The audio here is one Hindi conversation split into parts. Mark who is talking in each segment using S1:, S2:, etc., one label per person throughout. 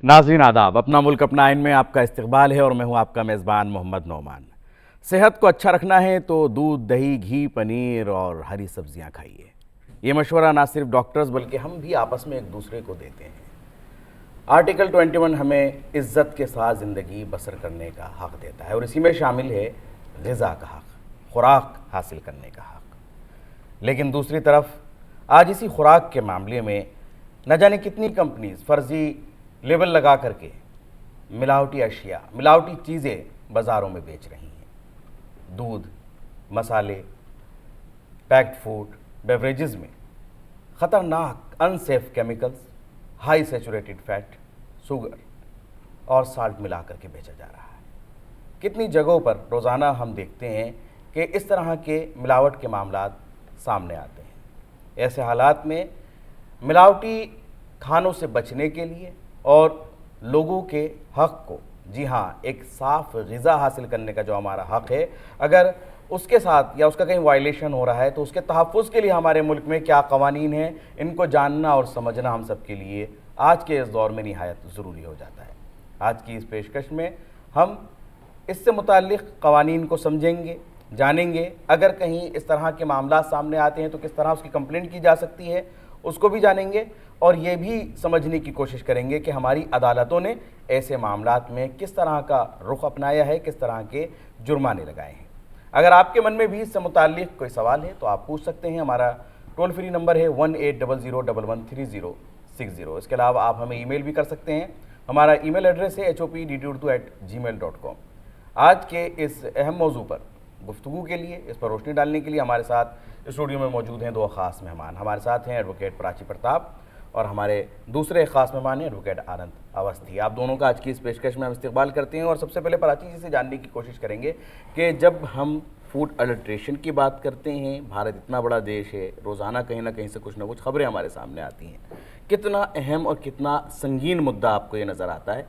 S1: नाज़रीन आदाब, अपना मुल्क अपना आइन में आपका इस्तकबाल है और मैं हूं आपका मेज़बान मोहम्मद नौमान। सेहत को अच्छा रखना है तो दूध, दही, घी, पनीर और हरी सब्जियां खाइए। ये मशवरा ना सिर्फ डॉक्टर्स बल्कि हम भी आपस में एक दूसरे को देते हैं। आर्टिकल 21 हमें इज्जत के साथ ज़िंदगी बसर करने का हक़ देता है और इसी में शामिल है ग़िज़ा का हक़, खुराक हासिल करने का हक़। लेकिन दूसरी तरफ आज इसी खुराक के मामले में न जाने कितनी कंपनीज फर्जी लेबल लगा करके मिलावटी अशिया, मिलावटी चीज़ें बाज़ारों में बेच रही हैं। दूध, मसाले, पैक्ड फूड, बेवरेजेस में ख़तरनाक unsafe chemicals, high saturated fat, sugar और साल्ट मिला करके बेचा जा रहा है। कितनी जगहों पर रोज़ाना हम देखते हैं कि इस तरह के मिलावट के मामलात सामने आते हैं। ऐसे हालात में मिलावटी खानों से बचने के लिए और लोगों के हक़ को, जी हाँ, एक साफ़ ग़िज़ा हासिल करने का जो हमारा हक़ है, अगर उसके साथ या उसका कहीं वायलेशन हो रहा है तो उसके तहफ़्फ़ुज़ के लिए हमारे मुल्क में क्या क़वानीन हैं, इनको जानना और समझना हम सब के लिए आज के इस दौर में निहायत ज़रूरी हो जाता है। आज की इस पेशकश में हम इससे मुताल्लिक़ क़वानीन को समझेंगे, जानेंगे। अगर कहीं इस तरह के मामला सामने आते हैं तो किस तरह उसकी कंप्लेंट की जा सकती है, उसको भी जानेंगे और ये भी समझने की कोशिश करेंगे कि हमारी अदालतों ने ऐसे मामलात में किस तरह का रुख अपनाया है, किस तरह के जुर्माने लगाए हैं। अगर आपके मन में भी इससे मुताल्लिक़ कोई सवाल है तो आप पूछ सकते हैं। हमारा टोल फ्री नंबर है 1800113060। इसके अलावा आप हमें ईमेल भी कर सकते हैं। हमारा ईमेल एड्रेस है hopdd@gmail.com। आज के इस अहम मौजू पर गुफ्तगू के लिए, इस पर रोशनी डालने के लिए हमारे साथ स्टूडियो में मौजूद हैं दो ख़ास मेहमान। हमारे साथ हैं एडवोकेट प्राची प्रताप और हमारे दूसरे ख़ास मेहमान हैं एडवोकेट आनंद अवस्थी। आप दोनों का आज की इस पेशकश में हम इस्तकबाल करते हैं और सबसे पहले प्राची जी से जानने की कोशिश करेंगे कि जब हम फूड अडल्ट्रेशन की बात करते हैं, भारत इतना बड़ा देश है, रोज़ाना कहीं ना कहीं से कुछ ना कुछ खबरें हमारे सामने आती हैं, कितना अहम और कितना संगीन मुद्दा आपको ये नज़र आता है?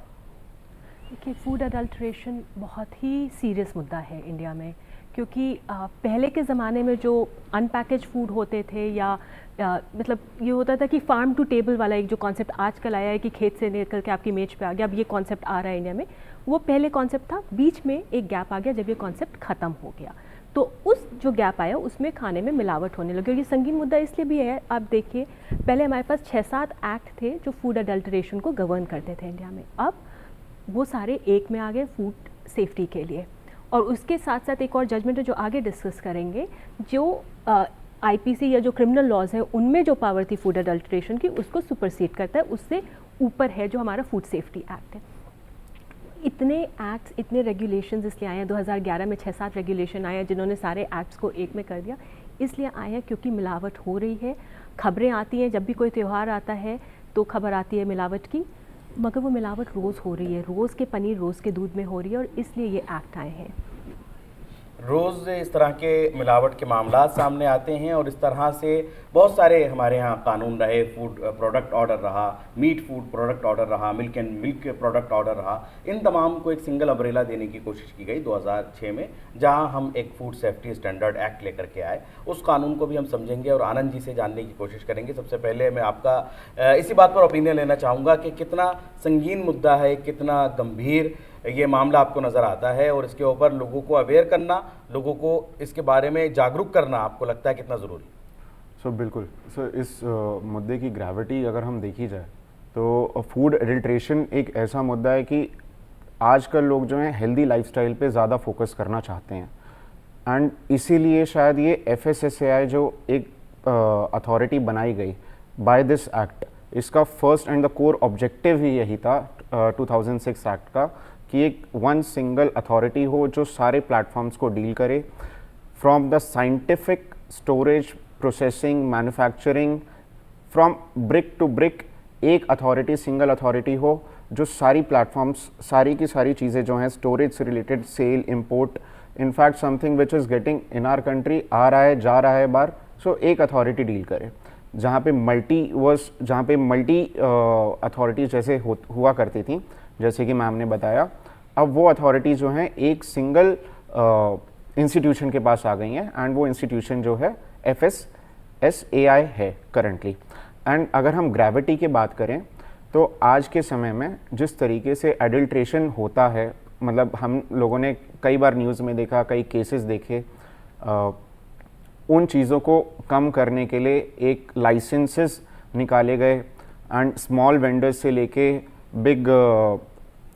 S2: देखिए, फूड अडल्ट्रेशन बहुत ही सीरियस मुद्दा है इंडिया में, क्योंकि पहले के ज़माने में जो अनपैकेज फूड होते थे या मतलब ये होता था कि फार्म टू टेबल वाला एक जो कॉन्सेप्ट आजकल आया है कि खेत से निकल के आपकी मेज पे आ गया, अब ये कॉन्सेप्ट आ रहा है इंडिया में, वो पहले कॉन्सेप्ट था। बीच में एक गैप आ गया जब ये कॉन्सेप्ट ख़त्म हो गया, तो उस जो गैप आया उसमें खाने में मिलावट होने लगी। और ये संगीन मुद्दा इसलिए भी है, आप देखिए पहले हमारे पास 6-7 एक्ट थे जो फूड अडल्ट्रेशन को गवर्न करते थे इंडिया में, अब वो सारे एक में आ गए फूड सेफ्टी के लिए। और उसके साथ साथ एक और जजमेंट है जो आगे डिस्कस करेंगे, जो आईपीसी या जो क्रिमिनल लॉज है उनमें जो पावर थी फूड अडल्ट्रेशन की, उसको सुपरसीड करता है, उससे ऊपर है जो हमारा फूड सेफ्टी एक्ट है। इतने एक्ट्स, इतने रेगुलेशंस इसलिए आए हैं, 2011 में 6-7 रेगुलेशन आए हैं जिन्होंने सारे एक्ट्स को एक में कर दिया। इसलिए आए हैं क्योंकि मिलावट हो रही है, खबरें आती हैं, जब भी कोई त्यौहार आता है तो खबर आती है मिलावट की, मगर वो मिलावट रोज़ हो रही है, रोज़ के पनीर, रोज़ के दूध में हो रही है, और इसलिए ये एक्ट आए हैं।
S1: रोज़ इस तरह के मिलावट के मामला सामने आते हैं और इस तरह से बहुत सारे हमारे यहाँ कानून रहे। फूड प्रोडक्ट ऑर्डर रहा, मीट फूड प्रोडक्ट ऑर्डर रहा, milk and milk product order रहा। इन तमाम को एक सिंगल अम्ब्रेला देने की कोशिश की गई 2006 में, जहाँ हम एक फूड सेफ्टी स्टैंडर्ड एक्ट लेकर के आए। उस कानून को भी हम समझेंगे और आनंद जी से जानने की कोशिश करेंगे। सबसे पहले मैं आपका इसी बात पर ओपिनियन लेना चाहूँगा कि कितना संगीन मुद्दा है, कितना गंभीर ये मामला आपको नज़र आता है और इसके ऊपर लोगों को अवेयर करना, लोगों को इसके बारे में जागरूक करना आपको लगता है कितना ज़रूरी?
S3: बिल्कुल इस मुद्दे की ग्रेविटी अगर हम देखी जाए तो फूड एडल्ट्रेशन एक ऐसा मुद्दा है कि आजकल लोग जो हैं हेल्दी लाइफस्टाइल पे ज़्यादा फोकस करना चाहते हैं, एंड इसीलिए शायद ये FSSAI जो एक अथॉरिटी बनाई गई बाय दिस एक्ट, इसका first and the core objective ही यही था 2006 एक्ट का, कि एक वन सिंगल अथॉरिटी हो जो सारे प्लेटफॉर्म्स को डील करे, from the scientific, storage, processing, manufacturing, from brick to brick एक अथॉरिटी, सिंगल अथॉरिटी हो जो सारी प्लेटफॉर्म्स, सारी की सारी चीज़ें जो हैं स्टोरेज से related, sale, import, in fact something which is getting in our country, आ रहा है, जा रहा है बाहर, सो एक अथॉरिटी डील करे। जहाँ पे मल्टी अथॉरिटीज़ जैसे हुआ करती थी, जैसे कि मैम ने बताया, अब वो अथॉरिटी जो हैं एक सिंगल इंस्टीट्यूशन के पास आ गई हैं, एंड वो इंस्टीट्यूशन जो है FSSAI है करंटली। एंड अगर हम ग्रेविटी की बात करें तो आज के समय में जिस तरीके से एडल्ट्रेशन होता है, मतलब हम लोगों ने कई बार न्यूज़ में देखा, कई केसेस देखे, उन चीज़ों को कम करने के लिए एक लाइसेंसेस निकाले गए एंड स्मॉल वेंडर्स से लेके बिग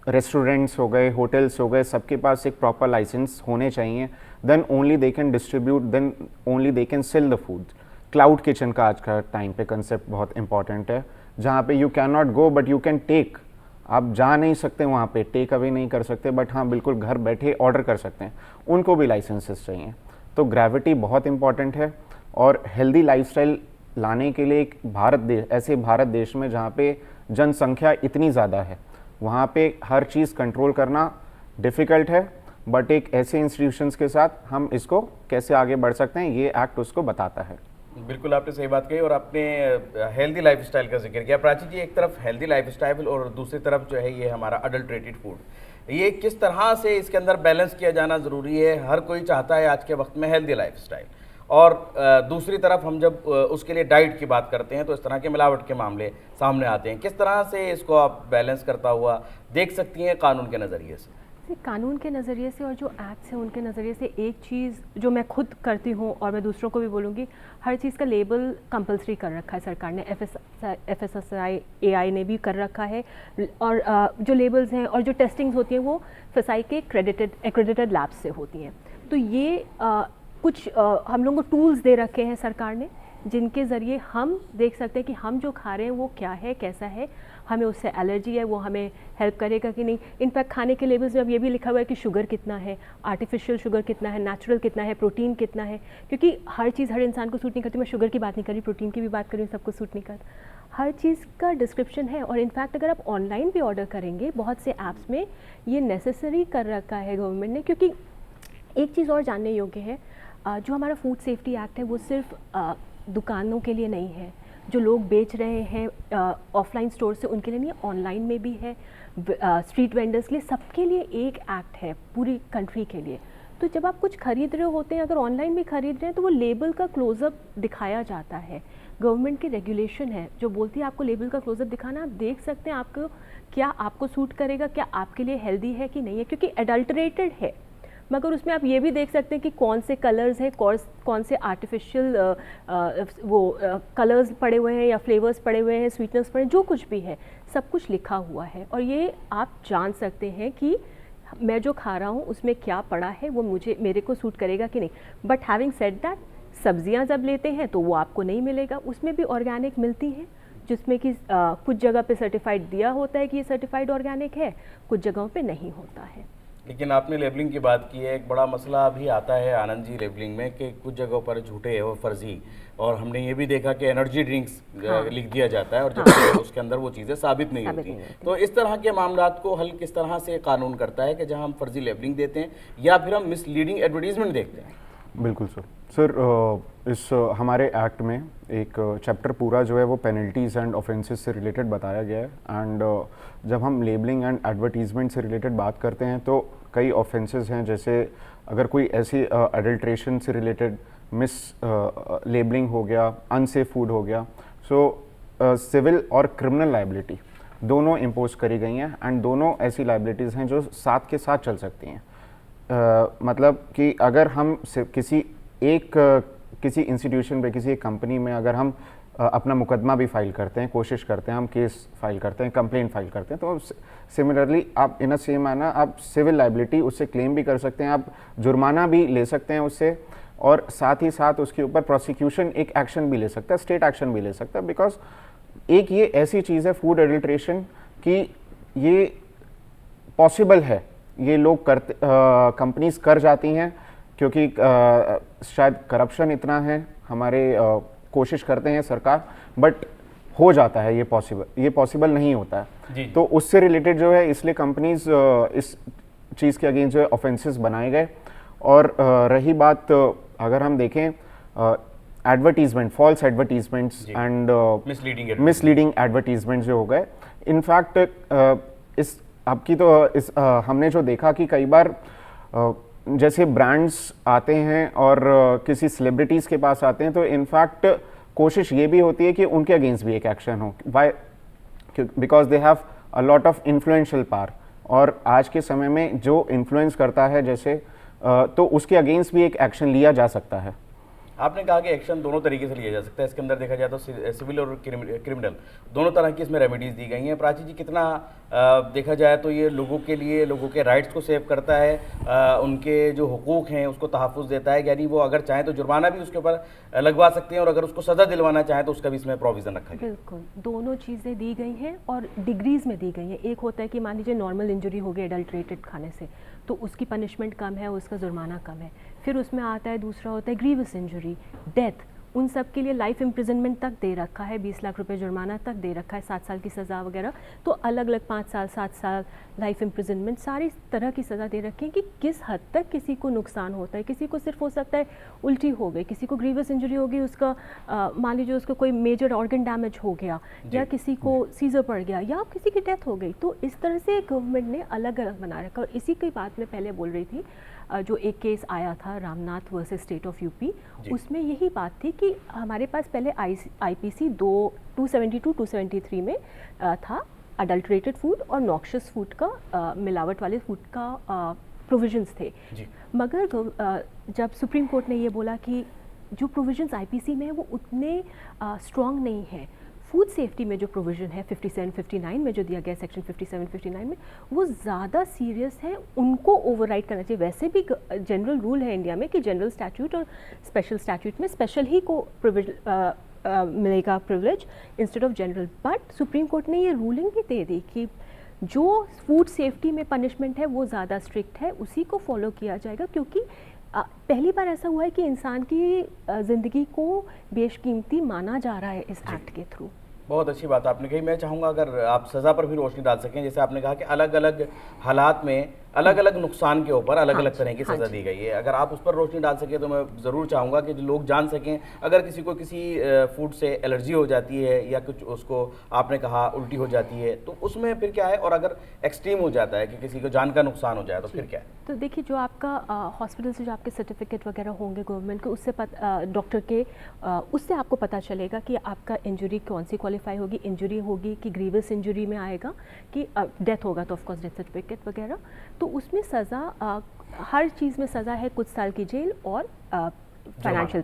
S3: रेस्टोरेंट्स हो गए, होटल्स हो गए, सबके पास एक प्रॉपर लाइसेंस होने चाहिए। Then only they can distribute, then only they can sell the food. Cloud kitchen का आज का टाइम पे कंसेप्ट बहुत इंपॉर्टेंट है, जहाँ पे you can not go but you can take. आप जा नहीं सकते वहाँ पे, टेक अवे नहीं कर सकते, बट हाँ बिल्कुल घर बैठे ऑर्डर कर सकते हैं। उनको भी लाइसेंसेस चाहिए। तो ग्रेविटी बहुत इंपॉर्टेंट है, और हेल्दी लाइफस्टाइल लाने के लिए एक भारत देश में जहाँ पे जनसंख्या इतनी ज़्यादा है, वहाँ पे हर चीज़ कंट्रोल करना डिफ़िकल्ट है, बट एक ऐसे इंस्टीट्यूशंस के साथ हम इसको कैसे आगे बढ़ सकते हैं, ये एक्ट उसको बताता है।
S1: बिल्कुल आपने सही बात कही, और आपने हेल्दी लाइफस्टाइल का जिक्र किया। प्राची जी, एक तरफ हेल्दी लाइफस्टाइल और दूसरी तरफ जो है ये हमारा अडल्ट्रेटेड फूड, ये किस तरह से इसके अंदर बैलेंस किया जाना ज़रूरी है? हर कोई चाहता है आज के वक्त में हेल्दी लाइफस्टाइल, और दूसरी तरफ हम जब उसके लिए डाइट की बात करते हैं तो इस तरह के मिलावट के मामले सामने आते हैं। किस तरह से इसको आप बैलेंस करता हुआ देख सकती हैं कानून के नज़रिए से?
S2: कानून के नज़रिए से और जो एक्ट्स हैं उनके नज़रिए से एक चीज़ जो मैं खुद करती हूँ और मैं दूसरों को भी बोलूँगी, हर चीज़ का लेबल कंपलसरी कर रखा है सरकार ने, FSSAI AI ने भी कर रखा है, और जो लेबल्स हैं और जो टेस्टिंग्स होती हैं वो FSSAI के एक्रेडिटेड लैब्स से होती हैं। तो ये कुछ हम लोगों को टूल्स दे रखे हैं सरकार ने, जिनके ज़रिए हम देख सकते हैं कि हम जो खा रहे हैं वो क्या है, कैसा है, हमें उससे एलर्जी है, वो हमें हेल्प करेगा कि नहीं। इनफैक्ट खाने के लेबल्स में अब ये भी लिखा हुआ है कि शुगर कितना है, आर्टिफिशियल शुगर कितना है, नेचुरल कितना है, प्रोटीन कितना है, क्योंकि हर चीज़ हर इंसान को सूट नहीं करती। मैं शुगर की बात नहीं कर रही, प्रोटीन की भी बात कर रही हूँ, सबको सूट नहीं करता। हर चीज़ का डिस्क्रिप्शन है, और इनफैक्ट अगर आप ऑनलाइन भी ऑर्डर करेंगे, बहुत से ऐप्स में ये नेसेसरी कर रखा है गवर्नमेंट ने। क्योंकि एक चीज़ और जानने योग्य है, जो हमारा फूड सेफ्टी एक्ट है वो सिर्फ दुकानों के लिए नहीं है, जो लोग बेच रहे हैं ऑफलाइन स्टोर से उनके लिए नहीं, ऑनलाइन में भी है, स्ट्रीट वेंडर्स के लिए, सबके लिए एक एक्ट है पूरी कंट्री के लिए। तो जब आप कुछ खरीद रहे होते हैं, अगर ऑनलाइन भी खरीद रहे हैं, तो वो लेबल का क्लोजअप दिखाया जाता है। गवर्नमेंट की रेगुलेशन है जो बोलती है आपको लेबल का क्लोजअप दिखाना। आप देख सकते हैं आपको क्या आपको सूट करेगा, क्या आपके लिए हेल्दी है कि नहीं है, क्योंकि एडल्टरेटेड है। मगर उसमें आप ये भी देख सकते हैं कि कौन से कलर्स हैं, कौन से आर्टिफिशियल कलर्स पड़े हुए हैं या फ्लेवर्स पड़े हुए हैं, स्वीटनर्स पड़े, जो कुछ भी है सब कुछ लिखा हुआ है। और ये आप जान सकते हैं कि मैं जो खा रहा हूँ उसमें क्या पड़ा है, वो मेरे को सूट करेगा कि नहीं। बट हैविंग सेड दैट, सब्जियाँ जब लेते हैं तो वो आपको नहीं मिलेगा, उसमें भी ऑर्गेनिक मिलती हैं, जिसमें कि कुछ जगह पे सर्टिफाइड दिया होता है कि ये सर्टिफाइड ऑर्गेनिक है, कुछ जगहों पे नहीं होता है।
S1: लेकिन आपने लेबलिंग की बात की है, एक बड़ा मसला अभी आता है आनंद जी लेबलिंग में कि कुछ जगहों पर झूठे और फर्जी, और हमने ये भी देखा कि एनर्जी ड्रिंक्स लिख दिया जाता है और जब उसके अंदर वो चीज़ें साबित नहीं होती। तो इस तरह के मामलात को हल किस तरह से कानून करता है कि जहां हम फर्जी लेबलिंग देते हैं या फिर हम मिसलीडिंग एडवर्टीजमेंट देखते हैं?
S3: बिल्कुल सर, इस हमारे एक्ट में एक चैप्टर पूरा जो है वो पेनल्टीज़ एंड ऑफेंसेस से रिलेटेड बताया गया है। एंड जब हम लेबलिंग एंड एडवर्टीजमेंट से रिलेटेड बात करते हैं तो कई ऑफेंसेस हैं, जैसे अगर कोई ऐसी एडल्ट्रेशन से रिलेटेड मिस लेबलिंग हो गया, अनसेफ फूड हो गया, सो सिविल और क्रिमिनल लाइबिलिटी दोनों इम्पोज करी गई हैं। एंड दोनों ऐसी लाइबिलिटीज़ हैं जो साथ के साथ चल सकती हैं। मतलब कि अगर हम किसी इंस्टीट्यूशन पे, किसी एक कंपनी में अगर हम अपना मुकदमा भी फाइल करते हैं, कोशिश करते हैं, हम केस फाइल करते हैं, कंप्लेंट फाइल करते हैं, तो सिमिलरली आप इन अ सेम मैनर आप सिविल लाइबिलिटी उससे क्लेम भी कर सकते हैं, आप जुर्माना भी ले सकते हैं उससे, और साथ ही साथ उसके ऊपर प्रोसिक्यूशन एक एक्शन भी ले सकता है, स्टेट एक्शन भी ले सकता है। बिकॉज एक ये ऐसी चीज़ है फूड एडल्ट्रेशन कि ये पॉसिबल है, ये लोग करते, कंपनीज कर जाती हैं क्योंकि शायद करप्शन इतना है, हमारे कोशिश करते हैं सरकार, बट हो जाता है ये पॉसिबल नहीं होता है। तो उससे रिलेटेड जो है, इसलिए कंपनीज इस चीज़ के अगेंस्ट जो है ऑफेंसेस बनाए गए। और रही बात अगर हम देखें advertisement, false advertisements and misleading advertisement जो हो गए, इनफैक्ट इस आपकी तो इस हमने जो देखा कि कई बार जैसे ब्रांड्स आते हैं और किसी सेलिब्रिटीज़ के पास आते हैं, तो इनफैक्ट कोशिश ये भी होती है कि उनके अगेंस्ट भी एक एक्शन हो। Why? Because they have a lot of influential power, और आज के समय में जो इन्फ्लुएंस करता है जैसे तो उसके अगेंस्ट भी एक एक्शन लिया जा सकता है।
S1: आपने कहा कि एक्शन दोनों तरीके से लिया जा सकता है, इसके अंदर देखा जाए तो सिविल और क्रिमिनल दोनों तरह की इसमें रेमेडीज दी गई हैं। प्राची जी, कितना देखा जाए तो ये लोगों के लिए, लोगों के राइट्स को सेव करता है, उनके जो हुकूक हैं उसको तहफ़्फ़ुज़ देता है, यानी वो अगर चाहें तो जुर्माना भी उसके ऊपर लगवा सकते हैं और अगर उसको सज़ा दिलवाना चाहें तो उसका भी इसमें प्रोविज़न रखा गया।
S2: बिल्कुल, दोनों चीज़ें दी गई हैं और डिग्रीज़ में दी गई हैं। एक होता है कि मान लीजिए नॉर्मल इंजरी हो गई एडल्ट्रेटेड खाने से, तो उसकी पनिशमेंट कम है, उसका जुर्माना कम है। फिर उसमें आता है, दूसरा होता है ग्रीवस इंजरी, डेथ, उन सब के लिए लाइफ इम्प्रिजनमेंट तक दे रखा है, 20 लाख रुपए जुर्माना तक दे रखा है, 7 साल की सज़ा वगैरह। तो अलग अलग 5 साल, 7 साल, लाइफ इम्प्रिजनमेंट, सारी तरह की सज़ा दे रखी है कि किस हद तक किसी को नुकसान होता है। किसी को सिर्फ हो सकता है उल्टी हो गई, किसी को ग्रीवस इंजरी हो गई, उसका मान लीजिए उसको कोई मेजर ऑर्गन डैमेज हो गया, या किसी को सीजर पड़ गया, या किसी की डेथ हो गई। तो इस तरह से गवर्नमेंट ने अलग अलग बना रखा। और इसी की बात मैं पहले बोल रही थी, जो एक केस आया था Ramnath versus state of UP, उसमें यही बात थी कि हमारे पास पहले आईपीसी 272-273 में था अडल्ट्रेटेड फूड और नॉक्शियस फूड का, मिलावट वाले फूड का प्रोविजंस थे। मगर जब सुप्रीम कोर्ट ने ये बोला कि जो प्रोविजंस आईपीसी में है वो उतने स्ट्रॉन्ग नहीं है, फूड सेफ्टी में जो प्रोविज़न है 57-59 में जो दिया गया सेक्शन 57-59 में, वो ज़्यादा सीरियस है, उनको ओवरराइड करना चाहिए। वैसे भी जनरल रूल है इंडिया में कि जनरल स्टैट्यूट और स्पेशल स्टैट्यूट में स्पेशल ही को मिलेगा privilege instead of general. But supreme court ने ये रूलिंग भी दे दी कि जो फूड सेफ्टी में पनिशमेंट है वो ज़्यादा स्ट्रिक्ट है, उसी को फॉलो किया जाएगा, क्योंकि पहली बार ऐसा हुआ है कि इंसान की ज़िंदगी को बेशकीमती माना जा रहा है इस एक्ट के थ्रू।
S1: बहुत अच्छी बात आपने कही। मैं चाहूँगा अगर आप सज़ा पर भी रोशनी डाल सकें, जैसे आपने कहा कि अलग अलग हालात में अलग अलग नुकसान के ऊपर अलग अलग तरह की सज़ा दी गई है, अगर आप उस पर रोशनी डाल सकें तो मैं ज़रूर चाहूँगा कि लोग जान सकें। अगर किसी को किसी फूड से एलर्जी हो जाती है या कुछ उसको आपने कहा उल्टी हो जाती है, तो उसमें फिर क्या है, और अगर एक्सट्रीम हो जाता है कि किसी को जान का नुकसान हो जाए तो फिर क्या है?
S2: तो देखिए, जो आपका हॉस्पिटल से जो आपके सर्टिफिकेट वगैरह होंगे गवर्नमेंट के, उससे डॉक्टर के उससे आपको पता चलेगा कि आपका इंजरी कौन सी क्वालिफाई होगी, इंजरी होगी कि ग्रीवस इंजरी में आएगा कि डेथ होगा तो ऑफकोर्स डेथ सर्टिफिकेट वगैरह। तो उसमें सज़ा, हर चीज़ में सज़ा है, कुछ साल की जेल और फाइनेंशियल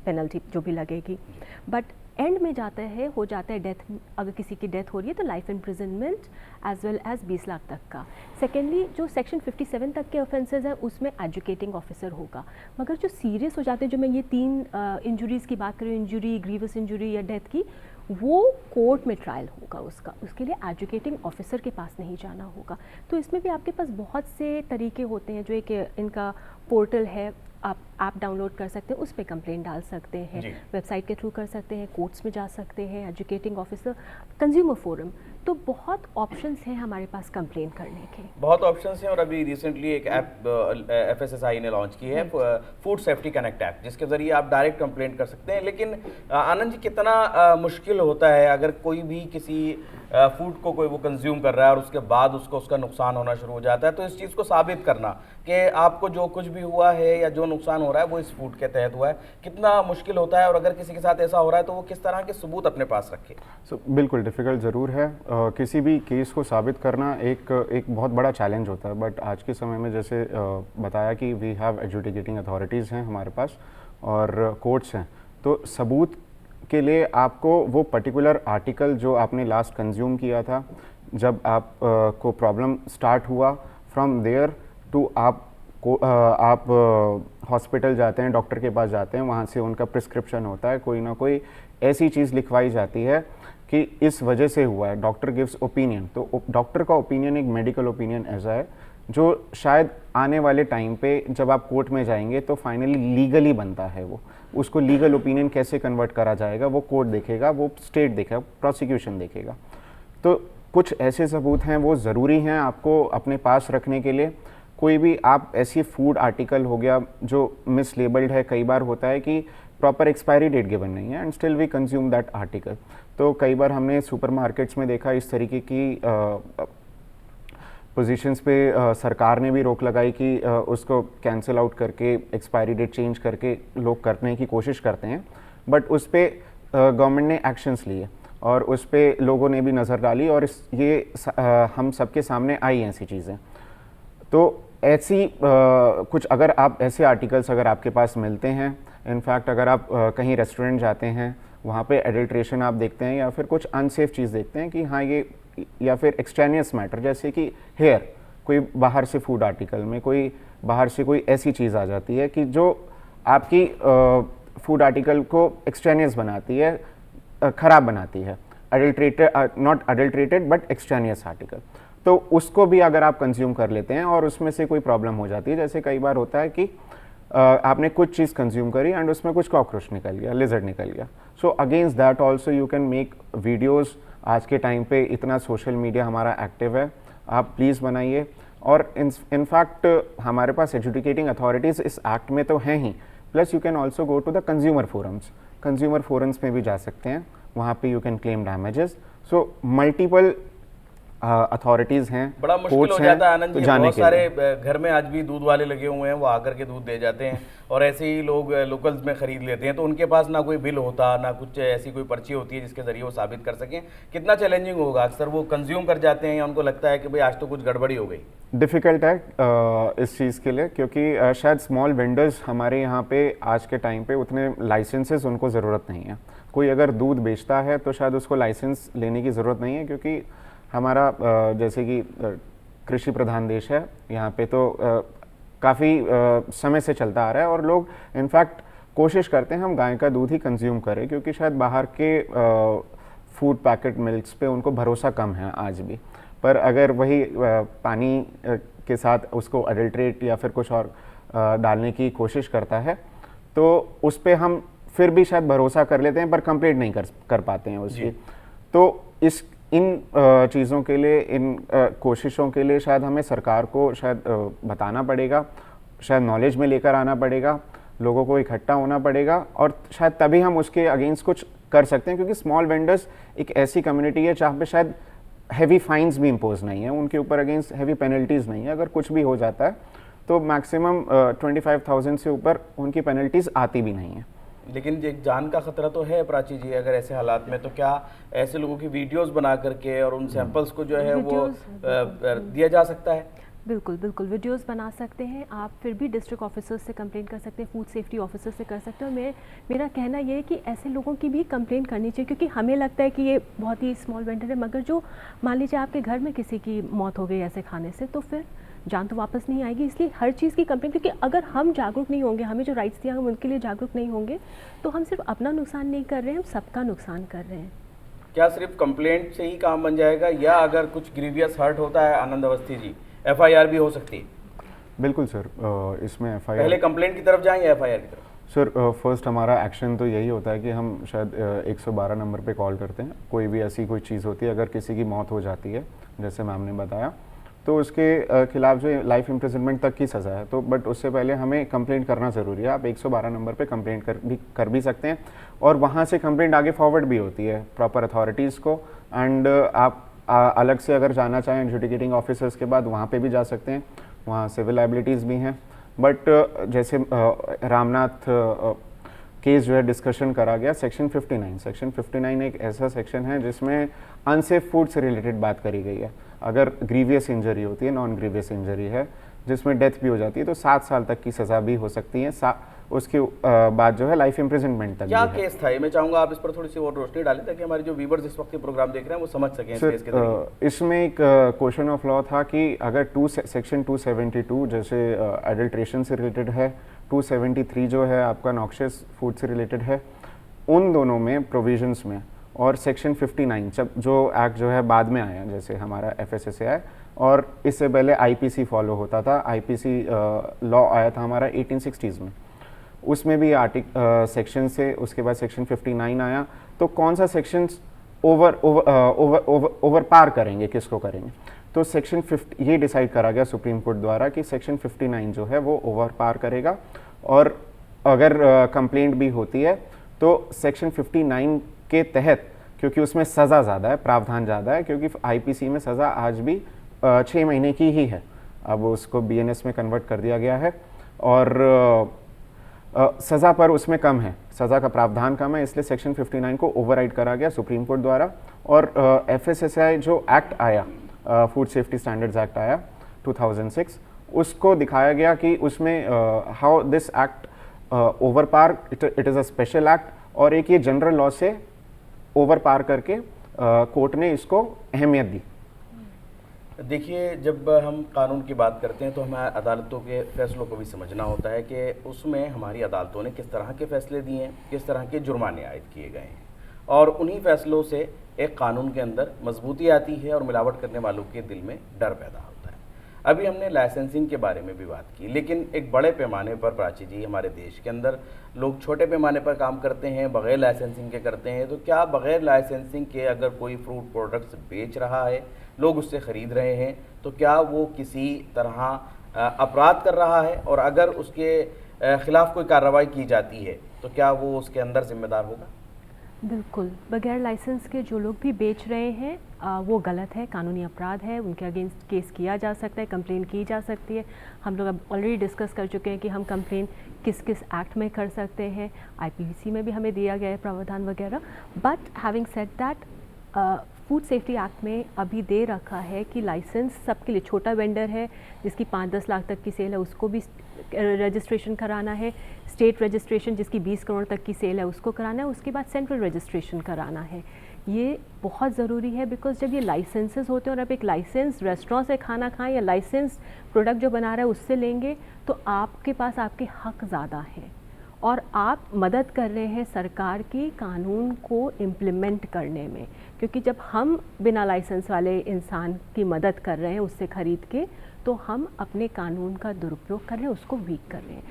S2: पेनल्टी जो भी लगेगी। बट एंड में जाता है, हो जाता है डेथ, अगर किसी की डेथ हो रही है तो life imprisonment as well as 20 lakh तक का। सेकेंडली, जो सेक्शन 57 तक के ऑफेंसेस हैं उसमें एजुकेटिंग ऑफिसर होगा। मगर जो सीरियस हो जाते हैं, जो मैं ये 3 इंजरीज़ की बात करूँ, इंजरी, ग्रीवस इंजरी या डेथ की, वो कोर्ट में ट्रायल होगा उसका, उसके लिए एजुकेटिंग ऑफिसर के पास नहीं जाना होगा। तो इसमें भी आपके पास बहुत से तरीके होते हैं, जो एक इनका पोर्टल है, आप ऐप डाउनलोड कर सकते हैं, उस पर कंप्लेंट डाल सकते हैं, वेबसाइट के थ्रू कर सकते हैं, कोर्ट्स में जा सकते हैं, एजुकेटिंग ऑफिसर, कंज्यूमर फोरम। तो बहुत ऑप्शंस हैं हमारे पास कंप्लेन करने के,
S1: बहुत ऑप्शंस हैं। और अभी रिसेंटली एक ऐप एफएसएसआई ने लॉन्च की है, फूड सेफ्टी कनेक्ट ऐप, जिसके ज़रिए आप डायरेक्ट कंप्लेंट कर सकते हैं। लेकिन आनंद जी, कितना मुश्किल होता है अगर कोई भी किसी फूड को कोई वो कंज्यूम कर रहा है और उसके बाद उसका नुकसान होना शुरू हो जाता है, तो इस चीज़ को साबित करना कि आपको जो कुछ भी हुआ है या जो नुकसान हो रहा है वो इस फूड के तहत हुआ है, कितना मुश्किल होता है। और अगर किसी के साथ ऐसा हो रहा है तो वो किस तरह के सबूत अपने पास रखे?
S3: बिल्कुल डिफ़िकल्ट ज़रूर है। किसी भी केस को साबित करना एक बहुत बड़ा चैलेंज होता है। बट आज के समय में जैसे बताया कि वी हैव एडजुडिकेटिंग अथॉरिटीज़ हैं हमारे पास और कोर्ट्स हैं, तो सबूत के लिए आपको वो पर्टिकुलर आर्टिकल जो आपने लास्ट कंज्यूम किया था, जब आप को प्रॉब्लम स्टार्ट हुआ, फ्रॉम देयर टू आप हॉस्पिटल जाते हैं, डॉक्टर के पास जाते हैं, वहाँ से उनका प्रिस्क्रिप्शन होता है, कोई ना कोई ऐसी चीज़ लिखवाई जाती है कि इस वजह से हुआ है, डॉक्टर गिव्स ओपिनियन। तो डॉक्टर का ओपिनियन एक मेडिकल ओपिनियन ऐसा है जो शायद आने वाले टाइम पे जब आप कोर्ट में जाएंगे तो फाइनली लीगली बनता है। वो उसको लीगल ओपिनियन कैसे कन्वर्ट करा जाएगा वो कोर्ट देखेगा, वो स्टेट देखेगा, प्रोसिक्यूशन देखेगा। तो कुछ ऐसे सबूत हैं वो ज़रूरी हैं आपको अपने पास रखने के लिए। कोई भी आप ऐसी फूड आर्टिकल हो गया जो मिसलेबल्ड है, कई बार होता है कि प्रॉपर एक्सपायरी डेट गिवन नहीं है and still we consume that article. तो कई बार हमने सुपरमार्केट्स में देखा इस तरीके की पोजीशंस पे सरकार ने भी रोक लगाई कि उसको कैंसिल आउट करके एक्सपायरी डेट चेंज करके लोग करने की कोशिश करते हैं, बट उस पर गवर्नमेंट ने एक्शंस लिए और उस पे लोगों ने भी नज़र डाली और हम सबके सामने आई ऐसी चीज़ें। तो ऐसी कुछ अगर आप ऐसे आर्टिकल्स अगर आपके पास मिलते हैं, इनफैक्ट अगर आप कहीं रेस्टोरेंट जाते हैं, वहाँ पे एडल्ट्रेशन आप देखते हैं या फिर कुछ अनसेफ चीज़ देखते हैं कि हाँ ये, या फिर एक्सटेनियस मैटर जैसे कि हेयर, कोई बाहर से फूड आर्टिकल में कोई बाहर से कोई ऐसी चीज़ आ जाती है कि जो आपकी फूड आर्टिकल को एक्सटेनियस बनाती है, ख़राब बनाती है, adulterated, not adulterated but extraneous article, तो उसको भी अगर आप कंज्यूम कर लेते हैं और उसमें से कोई प्रॉब्लम हो जाती है, जैसे कई बार होता है कि आपने कुछ चीज़ कंज्यूम करी एंड उसमें कुछ कॉकरोच निकल गया, लिजर्ड निकल गया, so against that also you can make videos. आज के टाइम पे इतना सोशल मीडिया हमारा एक्टिव है, आप प्लीज़ बनाइए। और इनफैक्ट हमारे पास एजुकेटिंग अथॉरिटीज़ इस एक्ट में तो हैं ही, plus you can also go to the consumer forums में भी जा सकते हैं, वहाँ पे you can claim damages. So multiple authorities हैं,
S1: बड़ा मुश्किल हो
S3: कोर्ट्स
S1: जाता है
S3: हैं,
S1: आनंद
S3: तो
S1: जी,
S3: जाने
S1: बहुत
S3: के
S1: सारे
S3: लिए।
S1: घर में आज भी दूध वाले लगे हुए हैं, वो आकर के दूध दे जाते हैं और ऐसे ही लोग लोकल्स में खरीद लेते हैं, तो उनके पास ना कोई बिल होता, ना कुछ ऐसी कोई पर्ची होती है जिसके जरिए वो साबित कर सकें। कितना चैलेंजिंग होगा, अक्सर वो कंज्यूम कर जाते हैं या उनको लगता है कि भाई आज तो कुछ गड़बड़ी हो गई।
S3: डिफ़िकल्ट है इस चीज़ के लिए, क्योंकि शायद स्मॉल वेंडर्स हमारे यहाँ पे आज के टाइम पे उतने लाइसेंसेस उनको ज़रूरत नहीं है। कोई अगर दूध बेचता है तो शायद उसको लाइसेंस लेने की ज़रूरत नहीं है, क्योंकि हमारा जैसे कि कृषि प्रधान देश है यहाँ पे, तो काफ़ी समय से चलता आ रहा है और लोग इनफैक्ट कोशिश करते हैं हम गाय का दूध ही कंज्यूम करें, क्योंकि शायद बाहर के फूड पैकेट मिल्क्स पे उनको भरोसा कम है आज भी। पर अगर वही पानी के साथ उसको अडल्ट्रेट या फिर कुछ और डालने की कोशिश करता है, तो उस पर हम फिर भी शायद भरोसा कर लेते हैं, पर कंप्लेंट नहीं कर पाते हैं उसकी। तो इन चीज़ों के लिए, इन कोशिशों के लिए शायद हमें सरकार को शायद बताना पड़ेगा, शायद नॉलेज में लेकर आना पड़ेगा, लोगों को इकट्ठा होना पड़ेगा, और शायद तभी हम उसके अगेंस्ट कुछ कर सकते हैं। क्योंकि स्मॉल वेंडर्स एक ऐसी कम्युनिटी है जहाँ पे शायद हैवी फाइन्स भी इम्पोज नहीं है, उनके ऊपर अगेंस्ट हैवी पेनल्टीज़ नहीं है। अगर कुछ भी हो जाता है तो मैक्सिमम 25,000 से ऊपर उनकी पेनल्टीज़ आती भी नहीं है।
S1: लेकिन एक जान का खतरा तो है प्राची जी, अगर ऐसे हालात में, तो क्या ऐसे लोगों की वीडियोस बना करके और उन सैंपल्स को जो है वो दिया जा सकता है?
S2: बिल्कुल बिल्कुल, वीडियोस बना सकते हैं आप, फिर भी डिस्ट्रिक्ट ऑफिसर्स से कंप्लेंट कर सकते हैं, फूड सेफ्टी ऑफिसर से कर सकते हैं। और मेरा कहना ये है कि ऐसे लोगों की भी कंप्लेंट करनी चाहिए, क्योंकि हमें लगता है कि ये बहुत ही स्मॉल वेंडर है, मगर जो मान लीजिए आपके घर में किसी की मौत हो गई ऐसे खाने से, तो फिर जान तो वापस नहीं आएगी। इसलिए हर चीज़ की कंप्लेंट, क्योंकि अगर हम जागरूक नहीं होंगे, हमें जो राइट्स दिया हम उनके लिए जागरूक नहीं होंगे, तो हम सिर्फ अपना नुकसान नहीं कर रहे हैं, हम सबका नुकसान कर रहे हैं।
S1: क्या सिर्फ कंप्लेंट से ही काम बन जाएगा, या अगर कुछ ग्रीवियस हर्ट होता है आनंद अवस्थी जी, FIR भी हो सकती है?
S3: बिल्कुल सर, इसमें FIR
S1: पहले कंप्लेंट की तरफ जाएं या FIR की तरफ?
S3: सर फर्स्ट हमारा एक्शन तो यही होता है कि हम शायद 112 नंबर पे कॉल करते हैं। कोई भी ऐसी कोई चीज़ होती है, अगर किसी की मौत हो जाती है जैसे मैम ने बताया, तो उसके खिलाफ जो लाइफ इम्प्रिजनमेंट तक की सज़ा है, तो बट उससे पहले हमें कंप्लेंट करना ज़रूरी है। आप 112 नंबर पे कंप्लेंट कर भी सकते हैं, और वहाँ से कंप्लेंट आगे फॉरवर्ड भी होती है प्रॉपर अथॉरिटीज़ को। एंड आप अलग से अगर जाना चाहें एडजुडिकेटिंग ऑफिसर्स के बाद, वहाँ पे भी जा सकते हैं, वहाँ सिविल लाइबिलिटीज़ भी हैं। बट जैसे रामनाथ केस जो है डिस्कशन करा गया, सेक्शन 59 एक ऐसा सेक्शन है जिसमें अनसेफ फूड से रिलेटेड बात करी गई है। अगर ग्रीवियस इंजरी होती है, नॉन ग्रीवियस इंजरी है जिसमें डेथ भी हो जाती है, तो 7 साल तक की सज़ा भी हो सकती है। उसके बाद जो है लाइफ इम्प्रिजनमेंट तक।
S1: क्या केस था ये, मैं चाहूँगा आप इस पर थोड़ी सी और रोशनी डालें, ताकि हमारे जो व्यूअर्स इस वक्त प्रोग्राम देख रहे हैं वो समझ सकें इस केस के तरीके।
S3: इसमें एक क्वेश्चन ऑफ लॉ था कि अगर सेक्शन 272 जैसे एडल्ट्रेशन से रिलेटेड है, 273 जो है आपका नॉक्शियस फूड से रिलेटेड है, उन दोनों में प्रोविजंस में, और सेक्शन 59 जो एक्ट जो है बाद में आया, जैसे हमारा FSSAI, और इससे पहले IPC फॉलो होता था। IPC लॉ आया था हमारा 1860s में, उसमें भी सेक्शन से उसके बाद सेक्शन 59 आया। तो कौन सा सेक्शन ओवर पार करेंगे, किसको करेंगे, तो सेक्शन 50 ये डिसाइड करा गया सुप्रीम कोर्ट द्वारा कि सेक्शन 59 जो है वो ओवर पार करेगा। और अगर कंप्लेंट भी होती है तो सेक्शन 59 के तहत, क्योंकि उसमें सज़ा ज़्यादा है, प्रावधान ज़्यादा है, क्योंकि IPC में सज़ा आज भी 6 महीने की ही है, अब उसको BNS में कन्वर्ट कर दिया गया है। और सज़ा पर उसमें कम है, सज़ा का प्रावधान कम है, इसलिए सेक्शन 59 को ओवरराइड करा गया सुप्रीम कोर्ट द्वारा। और FSSAI जो एक्ट आया, फूड सेफ्टी स्टैंडर्ड्स एक्ट आया 2006, उसको दिखाया गया कि उसमें how this act over par, it is a special act, और एक ये जनरल लॉ से ओवर पार करके कोर्ट ने इसको अहमियत दी।
S1: देखिए, जब हम कानून की बात करते हैं तो हमें अदालतों के फैसलों को भी समझना होता है कि उसमें हमारी अदालतों ने किस तरह के फैसले दिए हैं, किस तरह के जुर्माने आयद किए गए हैं, और उन्हीं फैसलों से एक कानून के अंदर मजबूती आती है और मिलावट करने वालों के दिल में डर पैदा होता है। अभी हमने लाइसेंसिंग के बारे में भी बात की, लेकिन एक बड़े पैमाने पर प्राची जी हमारे देश के अंदर लोग छोटे पैमाने पर काम करते हैं, बगैर लाइसेंसिंग के करते हैं। तो क्या बगैर लाइसेंसिंग के अगर कोई फ्रूट प्रोडक्ट्स बेच रहा है, लोग उससे ख़रीद रहे हैं, तो क्या वो किसी तरह अपराध कर रहा है, और अगर उसके ख़िलाफ़ कोई कार्रवाई की जाती है तो क्या वो उसके अंदर जिम्मेदार होगा?
S2: बिल्कुल, बगैर लाइसेंस के जो लोग भी बेच रहे हैं वो गलत है, कानूनी अपराध है, उनके अगेंस्ट केस किया जा सकता है, कंप्लेन की जा सकती है। हम लोग अब ऑलरेडी डिस्कस कर चुके हैं कि हम कंप्लेन किस किस एक्ट में कर सकते हैं, IPC में भी हमें दिया गया है प्रावधान वगैरह। But having said that, food safety act में अभी दे रखा है कि लाइसेंस सबके लिए, छोटा वेंडर है जिसकी 5-10 लाख तक की सेल है उसको भी रजिस्ट्रेशन कराना है, स्टेट रजिस्ट्रेशन जिसकी 20 करोड़ तक की सेल है उसको कराना है, उसके बाद सेंट्रल रजिस्ट्रेशन कराना है। ये बहुत ज़रूरी है, बिकॉज जब ये लाइसेंसेस होते हैं और आप एक लाइसेंस रेस्टोरेंट से खाना खाएं या लाइसेंस प्रोडक्ट जो बना रहा है उससे लेंगे, तो आपके पास आपके हक ज़्यादा हैं और आप मदद कर रहे हैं सरकार की कानून को इम्प्लीमेंट करने में। क्योंकि जब हम बिना लाइसेंस वाले इंसान की मदद कर रहे हैं उससे ख़रीद के, तो हम अपने कानून का दुरुपयोग कर रहे हैं, उसको वीक कर रहे हैं।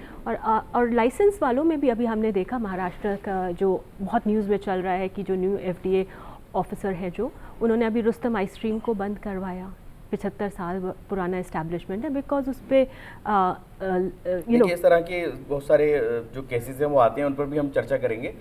S2: और लाइसेंस वालों में भी अभी हमने देखा, महाराष्ट्र का जो बहुत न्यूज़ में चल रहा है कि जो न्यू FDA ऑफिसर है, जो उन्होंने अभी रुस्तम आइसक्रीम को बंद करवाया। 75 साल पुराना इस्टेब्लिशमेंट है, बिकॉज उस पर
S1: इस तरह के बहुत सारे जो केसेस हैं वो आते हैं, उन पर भी हम चर्चा करेंगे।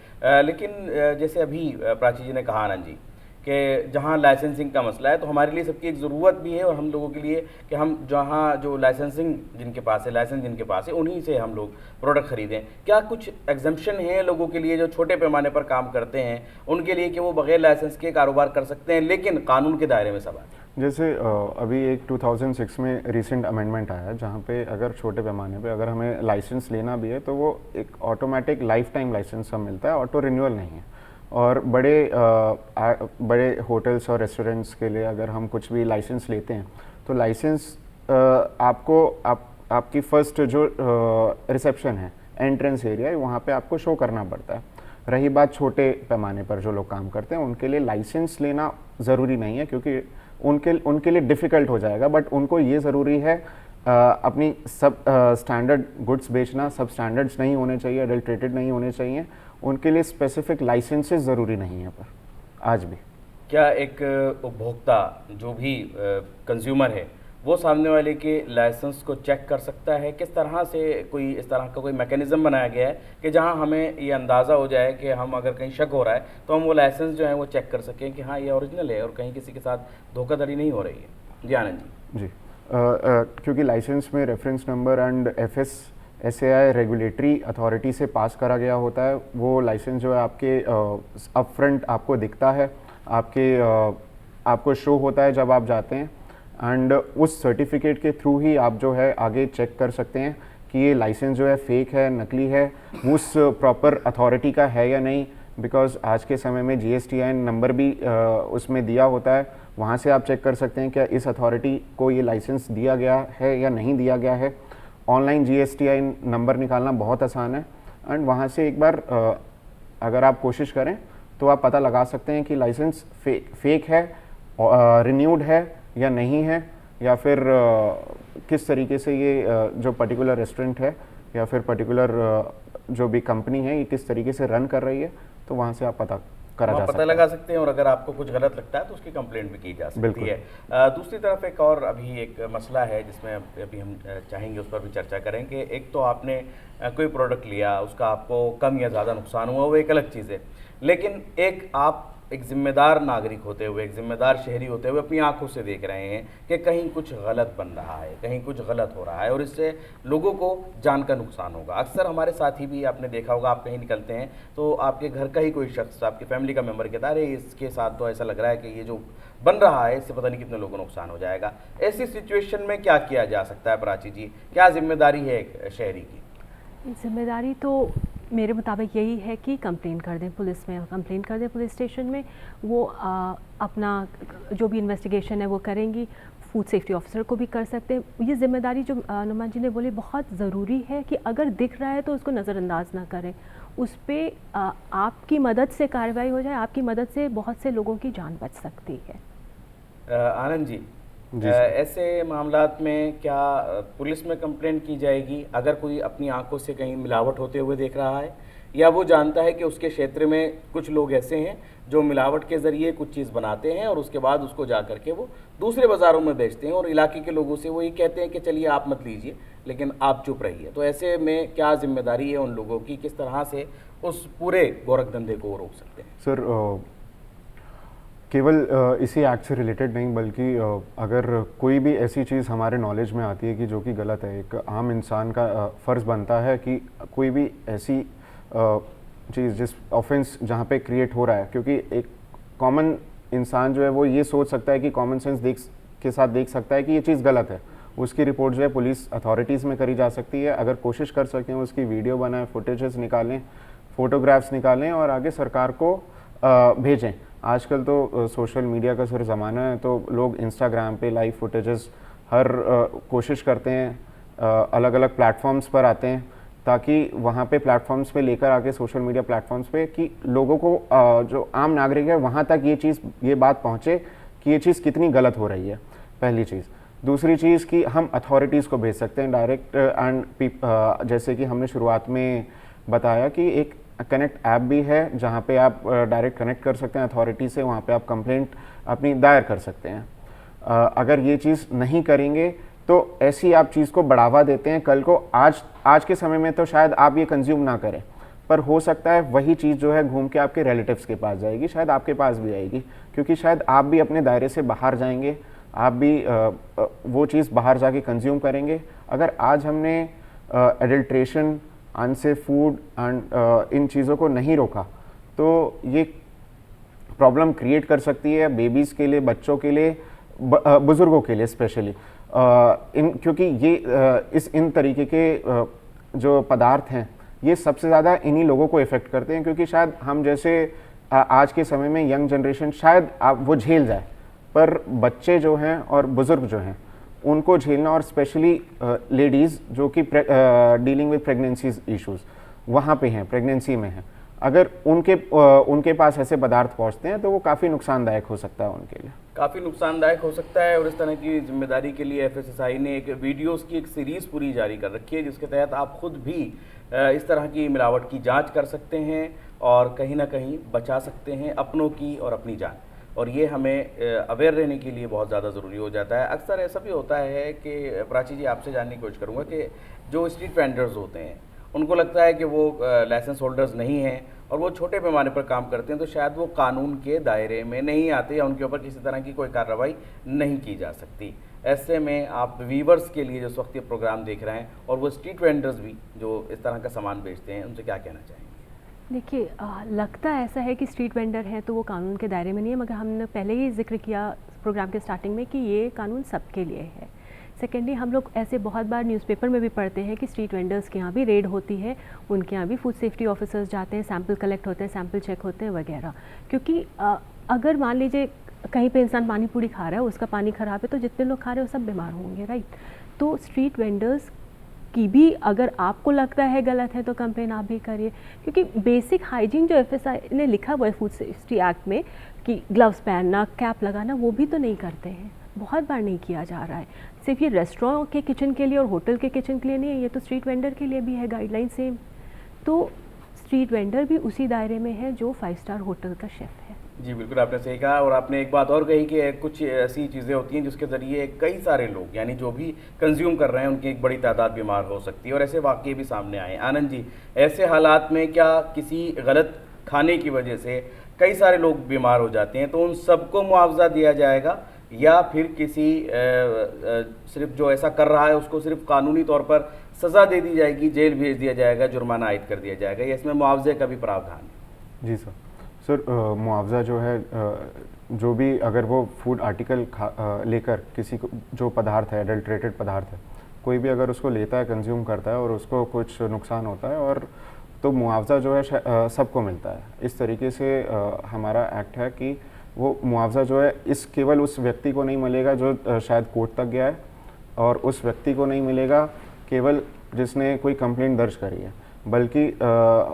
S1: लेकिन जैसे अभी प्राची जी ने कहा आनंद जी कि जहाँ लाइसेंसिंग का मसला है, तो हमारे लिए सबकी एक ज़रूरत भी है और हम लोगों के लिए कि हम जहाँ जो लाइसेंसिंग जिनके पास है, लाइसेंस जिनके पास है, उन्हीं से हम लोग प्रोडक्ट ख़रीदें। क्या कुछ एग्जम्पशन है लोगों के लिए जो छोटे पैमाने पर काम करते हैं उनके लिए कि वो बगैर लाइसेंस के कारोबार कर सकते हैं लेकिन कानून के दायरे में सब आए?
S3: जैसे अभी एक 2006 में रिसेंट अमेंडमेंट आया है जहाँ पे अगर छोटे पैमाने पे अगर हमें लाइसेंस लेना भी है तो वो एक ऑटोमेटिक लाइफ टाइम लाइसेंस सब मिलता है, ऑटो रिन्यूअल नहीं है। और बड़े होटल्स और रेस्टोरेंट्स के लिए अगर हम कुछ भी लाइसेंस लेते हैं तो लाइसेंस आपकी फ़र्स्ट जो रिसेप्शन है, एंट्रेंस एरिया है, वहाँ पे आपको शो करना पड़ता है। रही बात छोटे पैमाने पर जो लोग काम करते हैं उनके लिए लाइसेंस लेना ज़रूरी नहीं है, क्योंकि उनके लिए डिफ़िकल्ट हो जाएगा। बट उनको ये ज़रूरी है अपनी सब स्टैंडर्ड गुड्स बेचना, सब स्टैंडर्ड्स नहीं होने चाहिए, अडल्ट्रेटेड नहीं होने चाहिए। उनके लिए स्पेसिफिक लाइसेंसेस ज़रूरी नहीं है। पर आज भी
S1: क्या एक उपभोक्ता जो भी कंज्यूमर है वो सामने वाले के लाइसेंस को चेक कर सकता है? किस तरह से कोई इस तरह का कोई मैकेनिज़्म बनाया गया है कि जहां हमें ये अंदाज़ा हो जाए कि हम अगर कहीं शक हो रहा है तो हम वो लाइसेंस जो है वो चेक कर सकें कि हाँ ये ओरिजिनल है और कहीं किसी के साथ धोखाधड़ी नहीं हो रही है? जी आनंद जी।
S3: क्योंकि लाइसेंस में reference number and FSSAI regulatory authority से पास करा गया होता है। वो लाइसेंस जो है आपके अपफ्रंट आपको दिखता है, आपको शो होता है जब आप जाते हैं, एंड उस सर्टिफिकेट के थ्रू ही आप जो है आगे चेक कर सकते हैं कि ये लाइसेंस जो है फेक है, नकली है, उस प्रॉपर अथॉरिटी का है या नहीं। बिकॉज आज के समय में GSTIN नंबर भी उसमें दिया होता है, वहाँ से आप चेक कर सकते हैं क्या इस अथॉरिटी को ये लाइसेंस दिया गया है या नहीं दिया गया है। ऑनलाइन GSTIN नंबर निकालना बहुत आसान है, एंड वहाँ से एक बार अगर आप कोशिश करें तो आप पता लगा सकते हैं कि लाइसेंस फेक है, रिन्यूड है या नहीं है, या फिर किस तरीके से ये जो पर्टिकुलर रेस्टोरेंट है या फिर पर्टिकुलर जो भी कंपनी है ये किस तरीके से रन कर रही है। तो वहाँ से आप पता
S1: लगा सकते हैं, और अगर आपको कुछ गलत लगता है तो उसकी कंप्लेंट भी की जा सकती है। दूसरी तरफ एक और अभी एक मसला है जिसमें अभी हम चाहेंगे उस पर भी चर्चा करें कि एक तो आपने कोई प्रोडक्ट लिया, उसका आपको कम या ज़्यादा नुकसान हुआ, वो एक अलग चीज़ है, लेकिन एक आप एक जिम्मेदार नागरिक होते हुए, एक जिम्मेदार शहरी होते हुए अपनी आंखों से देख रहे हैं कि कहीं कुछ गलत बन रहा है, कहीं कुछ गलत हो रहा है और इससे लोगों को जान का नुकसान होगा। अक्सर हमारे साथी भी आपने देखा होगा, आप कहीं निकलते हैं तो आपके घर का ही कोई शख्स, आपकी फैमिली का मेम्बर कहता है अरे इसके साथ तो ऐसा लग रहा है कि ये जो बन रहा है इससे पता नहीं कितने लोगों को नुकसान हो जाएगा। ऐसी सिचुएशन में क्या किया जा सकता है प्राची जी, क्या जिम्मेदारी है एक शहरी की?
S2: जिम्मेदारी तो मेरे मुताबिक यही है कि कंप्लेन कर दें पुलिस में, कंप्लेन कर दें पुलिस स्टेशन में। वो अपना जो भी इन्वेस्टिगेशन है वो करेंगी, फूड सेफ्टी ऑफिसर को भी कर सकते हैं। ये जिम्मेदारी जो नुमान जी ने बोली बहुत ज़रूरी है कि अगर दिख रहा है तो उसको नज़रअंदाज ना करें, उस पर आपकी मदद से कार्रवाई हो जाए, आपकी मदद से बहुत से लोगों की जान बच सकती है।
S1: आनंद जी, ऐसे मामलात में क्या पुलिस में कंप्लेंट की जाएगी अगर कोई अपनी आंखों से कहीं मिलावट होते हुए देख रहा है, या वो जानता है कि उसके क्षेत्र में कुछ लोग ऐसे हैं जो मिलावट के ज़रिए कुछ चीज़ बनाते हैं और उसके बाद उसको जा करके वो दूसरे बाज़ारों में बेचते हैं और इलाके के लोगों से वो ये कहते हैं कि चलिए आप मत लीजिए लेकिन आप चुप रहिए। तो ऐसे में क्या जिम्मेदारी है उन लोगों की, किस तरह से उस पूरे गोरख धंधे को रोक सकते हैं?
S3: सर, केवल इसी एक्ट से रिलेटेड नहीं बल्कि अगर कोई भी ऐसी चीज़ हमारे नॉलेज में आती है कि जो कि गलत है, एक आम इंसान का फ़र्ज़ बनता है कि कोई भी ऐसी चीज़ जिस ऑफेंस जहाँ पे क्रिएट हो रहा है, क्योंकि एक कॉमन इंसान जो है वो ये सोच सकता है कि कॉमन सेंस के साथ देख सकता है कि ये चीज़ गलत है, उसकी रिपोर्ट जो है पुलिस अथॉरिटीज़ में करी जा सकती है। अगर कोशिश कर सकें उसकी वीडियो बनाएं, फुटेजेस निकालें, फ़ोटोग्राफ्स निकालें और आगे सरकार को भेजें। आजकल तो सोशल मीडिया का सर ज़माना है, तो लोग इंस्टाग्राम पे लाइव फुटेजेस हर कोशिश करते हैं, अलग अलग प्लेटफॉर्म्स पर आते हैं ताकि वहाँ पे प्लेटफॉर्म्स पे लेकर आके सोशल मीडिया प्लेटफॉर्म्स पे कि लोगों को जो आम नागरिक है वहाँ तक ये बात पहुँचे कि ये चीज़ कितनी गलत हो रही है, पहली चीज़। दूसरी चीज़ कि हम अथॉरिटीज़ को भेज सकते हैं डायरेक्ट एंड जैसे कि हमने शुरुआत में बताया कि एक कनेक्ट ऐप भी है जहाँ पे आप डायरेक्ट कनेक्ट कर सकते हैं अथॉरिटी से, वहाँ पे आप कंप्लेंट अपनी दायर कर सकते हैं। अगर ये चीज़ नहीं करेंगे तो ऐसी आप चीज़ को बढ़ावा देते हैं, कल को आज के समय में तो शायद आप ये कंज्यूम ना करें, पर हो सकता है वही चीज़ जो है घूम के आपके रिलेटिव्स के पास जाएगी, शायद आपके पास भी आएगी, क्योंकि शायद आप भी अपने दायरे से बाहर जाएंगे, आप भी वो चीज़ बाहर जाके कंज्यूम करेंगे। अगर आज हमने adulteration, unsafe food and in चीज़ों को नहीं रोका तो ये प्रॉब्लम क्रिएट कर सकती है बेबीज़ के लिए, बच्चों के लिए, बुज़ुर्गों के लिए स्पेशली, क्योंकि ये इन तरीके के जो पदार्थ हैं ये सबसे ज़्यादा इन्हीं लोगों को इफ़ेक्ट करते हैं, क्योंकि शायद हम जैसे आज के समय में यंग जनरेशन शायद वो झेल जाए, पर बच्चे जो हैं और बुज़ुर्ग जो हैं उनको झेलना, और स्पेशली लेडीज़ जो कि डीलिंग विद प्रेगनेंसीज इश्यूज़ वहाँ पे हैं, प्रेगनेंसी में हैं, अगर उनके पास ऐसे पदार्थ पहुँचते हैं तो वो काफ़ी नुकसानदायक हो सकता है उनके लिए,
S1: काफ़ी नुकसानदायक हो सकता है। और इस तरह की जिम्मेदारी के लिए FSSAI ने एक वीडियोस की एक सीरीज़ पूरी जारी कर रखी है जिसके तहत आप खुद भी इस तरह की मिलावट की जांच कर सकते हैं और कहीं ना कहीं बचा सकते हैं अपनों की और अपनी जान। और ये हमें अवेयर रहने के लिए बहुत ज़्यादा ज़रूरी हो जाता है। अक्सर ऐसा भी होता है कि प्राची जी आपसे जानने की कोशिश करूँगा कि जो स्ट्रीट वेंडर्स होते हैं उनको लगता है कि वो लाइसेंस होल्डर्स नहीं हैं और वो छोटे पैमाने पर काम करते हैं, तो शायद वो कानून के दायरे में नहीं आते या उनके ऊपर किसी तरह की कोई कार्रवाई नहीं की जा सकती। ऐसे में आप वीवर्स के लिए जो इस वक्त ये प्रोग्राम देख रहे हैं और वो स्ट्रीट वेंडर्स भी जो इस तरह का सामान बेचते हैं, उनसे क्या कहना चाहेंगे?
S2: देखिए, लगता ऐसा है कि स्ट्रीट वेंडर हैं तो वो कानून के दायरे में नहीं है, मगर हमने पहले ही जिक्र किया प्रोग्राम के स्टार्टिंग में कि ये कानून सबके लिए है। सेकेंडली, हम लोग ऐसे बहुत बार न्यूज़पेपर में भी पढ़ते हैं कि स्ट्रीट वेंडर्स के यहाँ भी रेड होती है, उनके यहाँ भी फूड सेफ्टी ऑफिसर्स जाते हैं, सैंपल कलेक्ट होते हैं, सैंपल चेक होते हैं वगैरह। क्योंकि अगर मान लीजिए कहीं पे इंसान पानी पूरी खा रहा है, उसका पानी ख़राब है, तो जितने लोग खा रहे हैं वो सब बीमार होंगे, राइट। तो स्ट्रीट वेंडर्स की भी अगर आपको लगता है गलत है तो कंप्लेन आप भी करिए, क्योंकि बेसिक हाइजीन जो FSSAI ने लिखा हुआ है फूड सेफ्टी एक्ट में कि ग्लव्स पहनना, कैप लगाना, वो भी तो नहीं करते हैं, बहुत बार नहीं किया जा रहा है। सिर्फ ये रेस्टोरेंट के किचन के लिए और होटल के किचन के लिए नहीं है, ये तो स्ट्रीट वेंडर के लिए भी है गाइडलाइन सेम। तो स्ट्रीट वेंडर भी उसी दायरे में है जो 5 स्टार होटल का शेफ़ है।
S1: जी बिल्कुल, आपने सही कहा। और आपने एक बात और कही कि कुछ ऐसी चीज़ें होती हैं जिसके ज़रिए कई सारे लोग, यानी जो भी कंज्यूम कर रहे हैं, उनकी एक बड़ी तादाद बीमार हो सकती है और ऐसे वाक़ये भी सामने आए। आनंद जी, ऐसे हालात में क्या किसी गलत खाने की वजह से कई सारे लोग बीमार हो जाते हैं, तो उन सबको मुआवजा दिया जाएगा या फिर किसी सिर्फ जो ऐसा कर रहा है उसको सिर्फ कानूनी तौर पर सज़ा दे दी जाएगी, जेल भेज दिया जाएगा, जुर्माना आयद कर दिया जाएगा, या इसमें मुआवजे का भी प्रावधान है?
S3: जी सर, मुआवजा जो है जो भी अगर वो फूड आर्टिकल लेकर किसी को जो पदार्थ है, एडल्ट्रेटेड पदार्थ है, कोई भी अगर उसको लेता है, कंज्यूम करता है और उसको कुछ नुकसान होता है, और तो मुआवजा जो है सबको मिलता है। इस तरीके से हमारा एक्ट है कि वो मुआवजा जो है इस केवल उस व्यक्ति को नहीं मिलेगा जो शायद कोर्ट तक गया है, और उस व्यक्ति को नहीं मिलेगा केवल जिसने कोई कंप्लेंट दर्ज करी है, बल्कि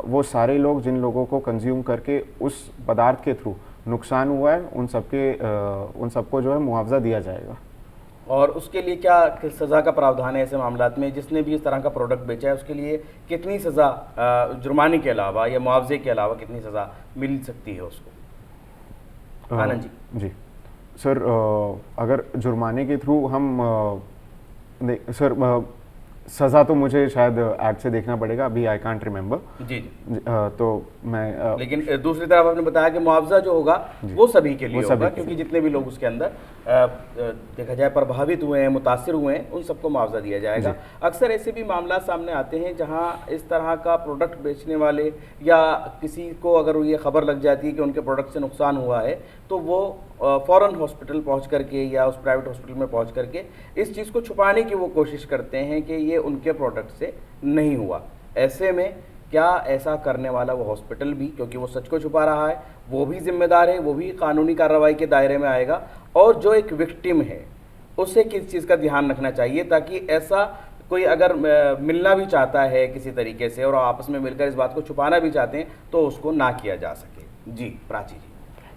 S3: वो सारे लोग जिन लोगों को कंज्यूम करके उस पदार्थ के थ्रू नुकसान हुआ है, उन सबको जो है मुआवजा दिया जाएगा।
S1: और उसके लिए क्या सज़ा का प्रावधान है ऐसे मामलात में? जिसने भी इस तरह का प्रोडक्ट बेचा है उसके लिए कितनी सज़ा जुर्माने के अलावा या मुआवजे के अलावा कितनी सज़ा मिल सकती है उसको? आनंद जी।
S3: जी सर, अगर जुर्माने के थ्रू हम सर सज़ा तो मुझे शायद एक्ट से देखना पड़ेगा, अभी आई कांट रिमेंबर।
S1: जी जी।
S3: तो मैं
S1: लेकिन दूसरी तरफ आपने बताया कि मुआवजा जो होगा वो सभी के लिए होगा, क्योंकि जितने भी लोग उसके अंदर देखा जाए प्रभावित हुए हैं, मुतासिर हुए हैं, उन सबको मुआवजा दिया जाएगा। अक्सर ऐसे भी मामला सामने आते हैं जहां इस तरह का प्रोडक्ट बेचने वाले या किसी को अगर ये खबर लग जाती है कि उनके प्रोडक्ट से नुकसान हुआ है, तो वो फ़ौरन हॉस्पिटल पहुंच करके या उस प्राइवेट हॉस्पिटल में पहुंच करके इस चीज़ को छुपाने की वो कोशिश करते हैं कि ये उनके प्रोडक्ट से नहीं हुआ। ऐसे में क्या ऐसा करने वाला वो हॉस्पिटल भी, क्योंकि वो सच को छुपा रहा है, वो भी जिम्मेदार है, वो भी कानूनी कार्रवाई के दायरे में आएगा? और जो एक विक्टिम है उसे किस चीज़ का ध्यान रखना चाहिए ताकि ऐसा कोई अगर मिलना भी चाहता है किसी तरीके से और आपस में मिलकर इस बात को छुपाना भी चाहते हैं तो उसको ना किया जा सके? जी प्राची जी।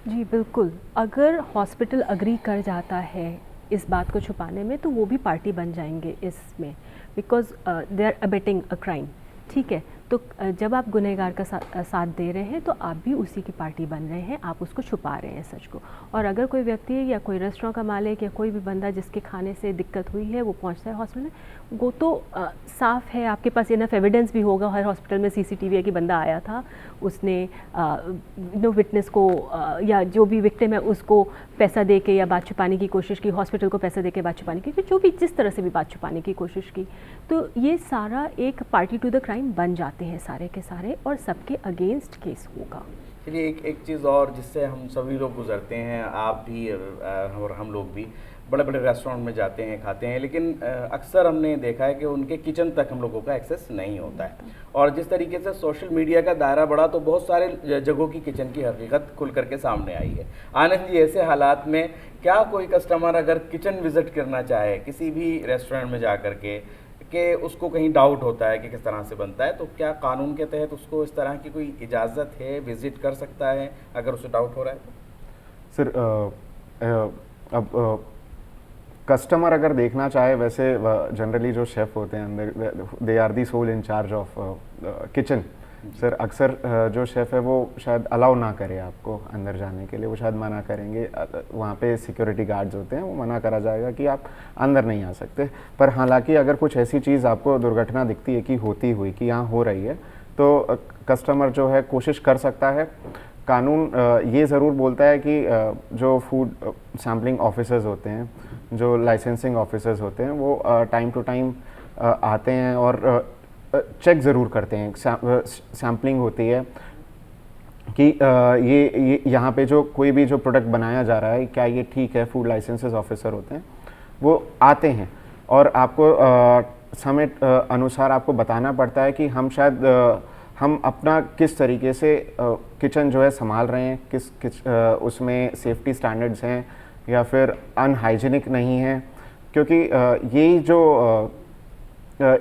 S2: जी बिल्कुल, अगर हॉस्पिटल अग्री कर जाता है इस बात को छुपाने में तो वो भी पार्टी बन जाएंगे इसमें, because they are abetting a crime. ठीक है, तो जब आप गुनहगार का साथ दे रहे हैं तो आप भी उसी की पार्टी बन रहे हैं, आप उसको छुपा रहे हैं सच को। और अगर कोई व्यक्ति या कोई रेस्टोरेंट का मालिक या कोई भी बंदा जिसके खाने से दिक्कत हुई है वो पहुंचता है हॉस्पिटल में, वो तो साफ़ है, आपके पास इनफ एविडेंस भी होगा, हर हॉस्पिटल में CCTV है कि बंदा आया था, उसने विटनेस को या जो भी विक्टिम है उसको पैसा दे के या बात छुपाने की कोशिश की, हॉस्पिटल को पैसा दे के बात छुपाने की, जो भी जिस तरह से भी बात छुपाने की कोशिश की, तो ये सारा एक पार्टी टू द क्राइम बन जाते हैं सारे के सारे, और सबके अगेंस्ट केस होगा।
S1: चलिए एक चीज़ और जिससे हम सभी लोग गुजरते हैं, आप भी और हम लोग भी बड़े बड़े रेस्टोरेंट में जाते हैं, खाते हैं, लेकिन अक्सर हमने देखा है कि उनके किचन तक हम लोगों का एक्सेस नहीं होता है। और जिस तरीके से सोशल मीडिया का दायरा बढ़ा तो बहुत सारे जगहों की किचन की हकीकत खुल करके सामने आई है। आनंद जी, ऐसे हालात में क्या कोई कस्टमर अगर किचन विज़िट करना चाहे किसी भी रेस्टोरेंट में जा करके कि उसको कहीं डाउट होता है कि किस तरह से बनता है, तो क्या कानून के तहत उसको इस तरह की कोई इजाज़त है, विज़िट कर सकता है अगर उसे डाउट हो रहा है तो?
S3: सर अब कस्टमर अगर देखना चाहे, वैसे जनरली जो शेफ़ होते हैं अंदर, they are the sole in charge of kitchen. Sir अक्सर जो शेफ़ है वो शायद अलाउ ना करे आपको अंदर जाने के लिए, वो शायद मना करेंगे, वहाँ पे सिक्योरिटी गार्ड्स होते हैं, वो मना करा जाएगा कि आप अंदर नहीं आ सकते। पर हालांकि अगर कुछ ऐसी चीज़ आपको दुर्घटना दिखती है कि होती हुई कि यहाँ हो रही है, तो कस्टमर जो है कोशिश कर सकता है। कानून ये ज़रूर बोलता है कि जो फूड सैम्पलिंग ऑफिसर्स होते हैं, जो लाइसेंसिंग ऑफिसर्स होते हैं, वो टाइम टू टाइम आते हैं और चेक ज़रूर करते हैं, सैम्पलिंग होती है कि ये यहाँ पे जो कोई भी जो प्रोडक्ट बनाया जा रहा है क्या ये ठीक है। फूड लाइसेंसेस ऑफिसर होते हैं, वो आते हैं और आपको समय अनुसार आपको बताना पड़ता है कि हम शायद हम अपना किस तरीके से किचन जो है संभाल रहे हैं, किस उसमें सेफ्टी स्टैंडर्ड्स हैं या फिर अनहाइजीनिक नहीं है। क्योंकि यही जो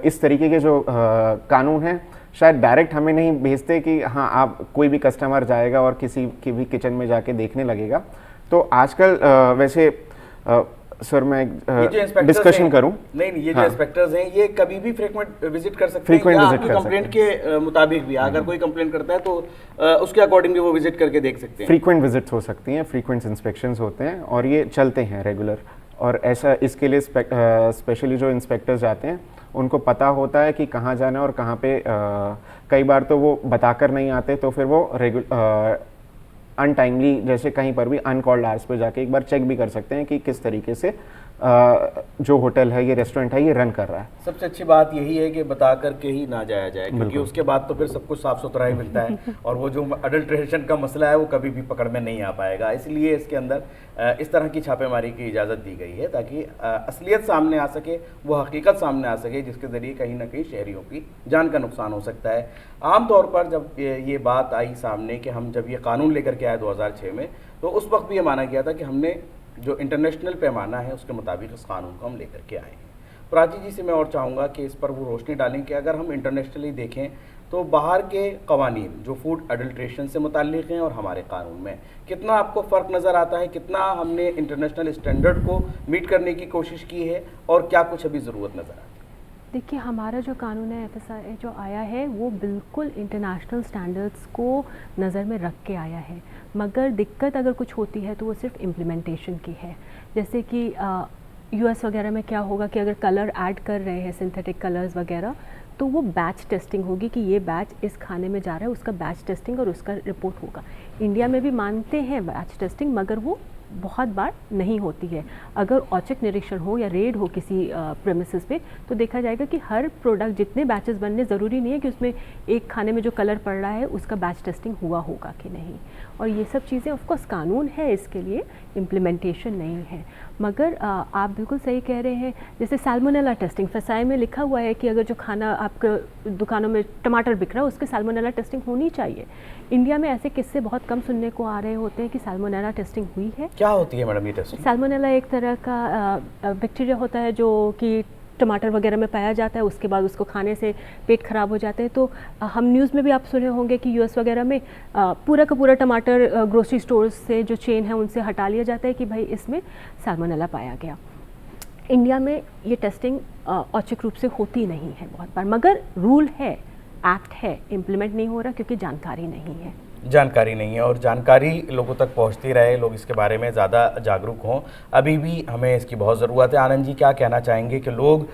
S3: इस तरीके के जो कानून हैं शायद डायरेक्ट हमें नहीं भेजते कि हाँ आप कोई भी कस्टमर जाएगा और किसी की भी किचन में जाके देखने लगेगा। तो आजकल वैसे सर मैं डिस्कशन करूं,
S1: नहीं ये जो इंस्पेक्टर्स हैं ये कभी भी फ्रीक्वेंट विजिट कर सकते हैं या आपकी कंप्लेंट के मुताबिक भी अगर कोई कंप्लेंट करता है तो उसके अकॉर्डिंग भी वो विजिट करके देख सकते हैं?
S3: फ्रीक्वेंट विजिट्स हो सकती हैं, फ्रीक्वेंट इंस्पेक्शंस होते हैं और ये चलते हैं रेगुलर। और ऐसा इसके लिए स्पेशली जो इंस्पेक्टर्स जाते हैं उनको पता होता है कि कहाँ जाना है और कहाँ पे कई बार तो वो बताकर नहीं आते, तो फिर वो अनटाइमली, जैसे कहीं पर भी अनकॉल्ड आवर्स पे जाके एक बार चेक भी कर सकते हैं कि किस तरीके से जो होटल है, ये रेस्टोरेंट है, ये रन कर रहा है।
S1: सबसे अच्छी बात यही है कि बता करके ही ना जाया जाए, क्योंकि उसके बाद तो फिर सब कुछ साफ सुथरा ही मिलता है और वो जो अडल्ट्रेशन का मसला है वो कभी भी पकड़ में नहीं आ पाएगा। इसलिए इसके अंदर इस तरह की छापेमारी की इजाज़त दी गई है ताकि असलियत सामने आ सके, वो हकीकत सामने आ सके, जिसके ज़रिए कहीं ना कहीं शहरियों की जान का नुकसान हो सकता है। आमतौर पर जब ये बात आई सामने कि हम जब ये कानून लेकर के आए 2006 में, तो उस वक्त भी ये माना गया था कि हमने जो इंटरनेशनल पैमाना है उसके मुताबिक इस कानून को हम लेकर के आए हैं। प्राची जी से मैं और चाहूँगा कि इस पर वो रोशनी डालें कि अगर हम इंटरनेशनली देखें तो बाहर के कवानीन जो फूड अडल्ट्रेशन से मुताल्लिक़ हैं और हमारे कानून में कितना आपको फ़र्क नज़र आता है, कितना हमने इंटरनेशनल स्टैंडर्ड को मीट करने की कोशिश की है और क्या कुछ अभी ज़रूरत नज़र आती है?
S2: देखिए, हमारा जो कानून है FSI जो आया है वो बिल्कुल इंटरनेशनल स्टैंडर्ड्स को नज़र में रख के आया है, मगर दिक्कत अगर कुछ होती है तो वो सिर्फ इम्प्लीमेंटेशन की है। जैसे कि US वगैरह में क्या होगा कि अगर कलर ऐड कर रहे हैं, सिंथेटिक कलर्स वगैरह, तो वो बैच टेस्टिंग होगी कि ये बैच इस खाने में जा रहा है, उसका बैच टेस्टिंग और उसका रिपोर्ट होगा। इंडिया में भी मानते हैं बैच टेस्टिंग, मगर वो बहुत बार नहीं होती है। अगर औचक निरीक्षण हो या रेड हो किसी प्रेमिसेस पे, तो देखा जाएगा कि हर प्रोडक्ट जितने बैचेस बनने, ज़रूरी नहीं है कि उसमें एक खाने में जो कलर पड़ रहा है उसका बैच टेस्टिंग हुआ होगा कि नहीं। और ये सब चीज़ें ऑफ कोर्स कानून है, इसके लिए इम्प्लीमेंटेशन नहीं है। मगर आप बिल्कुल सही कह रहे हैं, जैसे साल्मोनेला टेस्टिंग FSI में लिखा हुआ है कि अगर जो खाना आपके दुकानों में टमाटर बिक रहा है उसके साल्मोनेला टेस्टिंग होनी चाहिए। इंडिया में ऐसे किस्से बहुत कम सुनने को आ रहे होते हैं कि साल्मोनेला टेस्टिंग हुई है।
S1: क्या होती है मैडम ये टेस्टिंग?
S2: साल्मोनेला एक तरह का बैक्टीरिया होता है जो कि टमाटर वगैरह में पाया जाता है, उसके बाद उसको खाने से पेट खराब हो जाते हैं। तो हम न्यूज़ में भी आप सुने होंगे कि US वगैरह में पूरा का पूरा टमाटर ग्रोसरी स्टोर्स से जो चेन है उनसे हटा लिया जाता है कि भाई इसमें साल्मोनेला पाया गया। इंडिया में ये टेस्टिंग औचक रूप से होती नहीं है बहुत बार, मगर रूल है, एक्ट है, इम्प्लीमेंट नहीं हो रहा क्योंकि जानकारी नहीं है।
S1: जानकारी नहीं है और जानकारी लोगों तक पहुंचती रहे, लोग इसके बारे में ज़्यादा जागरूक हों, अभी भी हमें इसकी बहुत ज़रूरत है। आनंद जी क्या कहना चाहेंगे कि लोग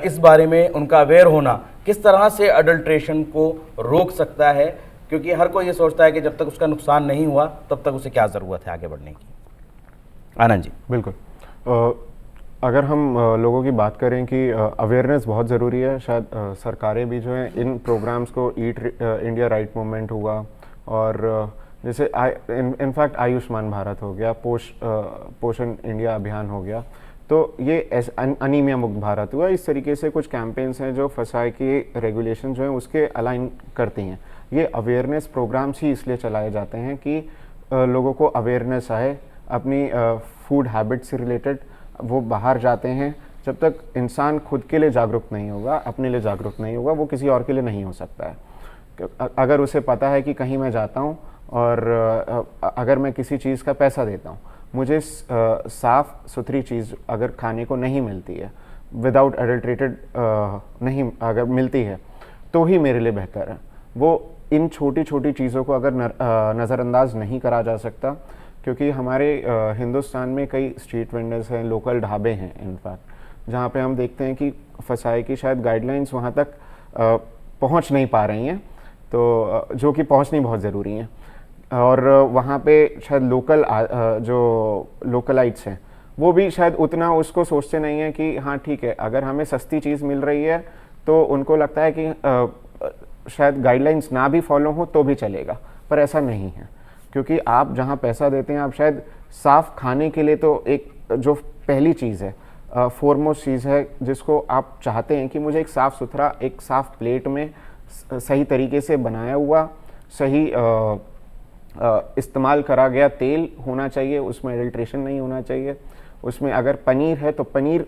S1: इस बारे में उनका अवेयर होना किस तरह से अडल्ट्रेशन को रोक सकता है, क्योंकि हर कोई ये सोचता है कि जब तक उसका नुकसान नहीं हुआ तब तक उसे क्या ज़रूरत है आगे बढ़ने की। आनंद जी।
S3: बिल्कुल, अगर हम लोगों की बात करें कि अवेयरनेस बहुत ज़रूरी है, शायद सरकारें भी जो हैं इन प्रोग्राम्स को ईट इंडिया राइट मूवमेंट हुआ और जैसे इनफैक्ट आयुष्मान भारत हो गया, पोषण इंडिया अभियान हो गया, तो ये अनीमिया मुक्त भारत हुआ। इस तरीके से कुछ कैंपेन्स हैं जो FSI की रेगुलेशन जो हैं उसके अलाइन करती हैं। ये अवेयरनेस प्रोग्राम्स ही इसलिए चलाए जाते हैं कि लोगों को अवेयरनेस आए अपनी फूड हैबिट से रिलेटेड। वो बाहर जाते हैं, जब तक इंसान खुद के लिए जागरूक नहीं होगा, अपने लिए जागरूक नहीं होगा, वो किसी और के लिए नहीं हो सकता है। अगर उसे पता है कि कहीं मैं जाता हूँ और अगर मैं किसी चीज़ का पैसा देता हूँ, मुझे साफ़ सुथरी चीज़ अगर खाने को नहीं मिलती है, विदाउट एडल्ट्रेटेड नहीं अगर मिलती है, तो ही मेरे लिए बेहतर है। वो इन छोटी छोटी चीज़ों को अगर नज़रअंदाज नहीं करा जा सकता, क्योंकि हमारे हिंदुस्तान में कई स्ट्रीट वेंडर्स हैं, लोकल ढाबे हैं इनफैक्ट, जहाँ पे हम देखते हैं कि FSI की शायद गाइडलाइंस वहाँ तक पहुँच नहीं पा रही हैं, तो जो कि पहुँचनी बहुत ज़रूरी है। और वहाँ पे शायद जो लोकलाइट्स हैं वो भी शायद उतना उसको सोचते नहीं हैं कि हाँ ठीक है, अगर हमें सस्ती चीज़ मिल रही है तो उनको लगता है कि शायद गाइडलाइंस ना भी फॉलो हो तो भी चलेगा, पर ऐसा नहीं है। क्योंकि आप जहाँ पैसा देते हैं, आप शायद साफ़ खाने के लिए, तो एक जो पहली चीज़ है, फोरमोस्ट चीज़ है जिसको आप चाहते हैं कि मुझे एक साफ़ सुथरा, एक साफ़ प्लेट में सही तरीके से बनाया हुआ, सही इस्तेमाल करा गया तेल होना चाहिए, उसमें एडल्ट्रेशन नहीं होना चाहिए। उसमें अगर पनीर है तो पनीर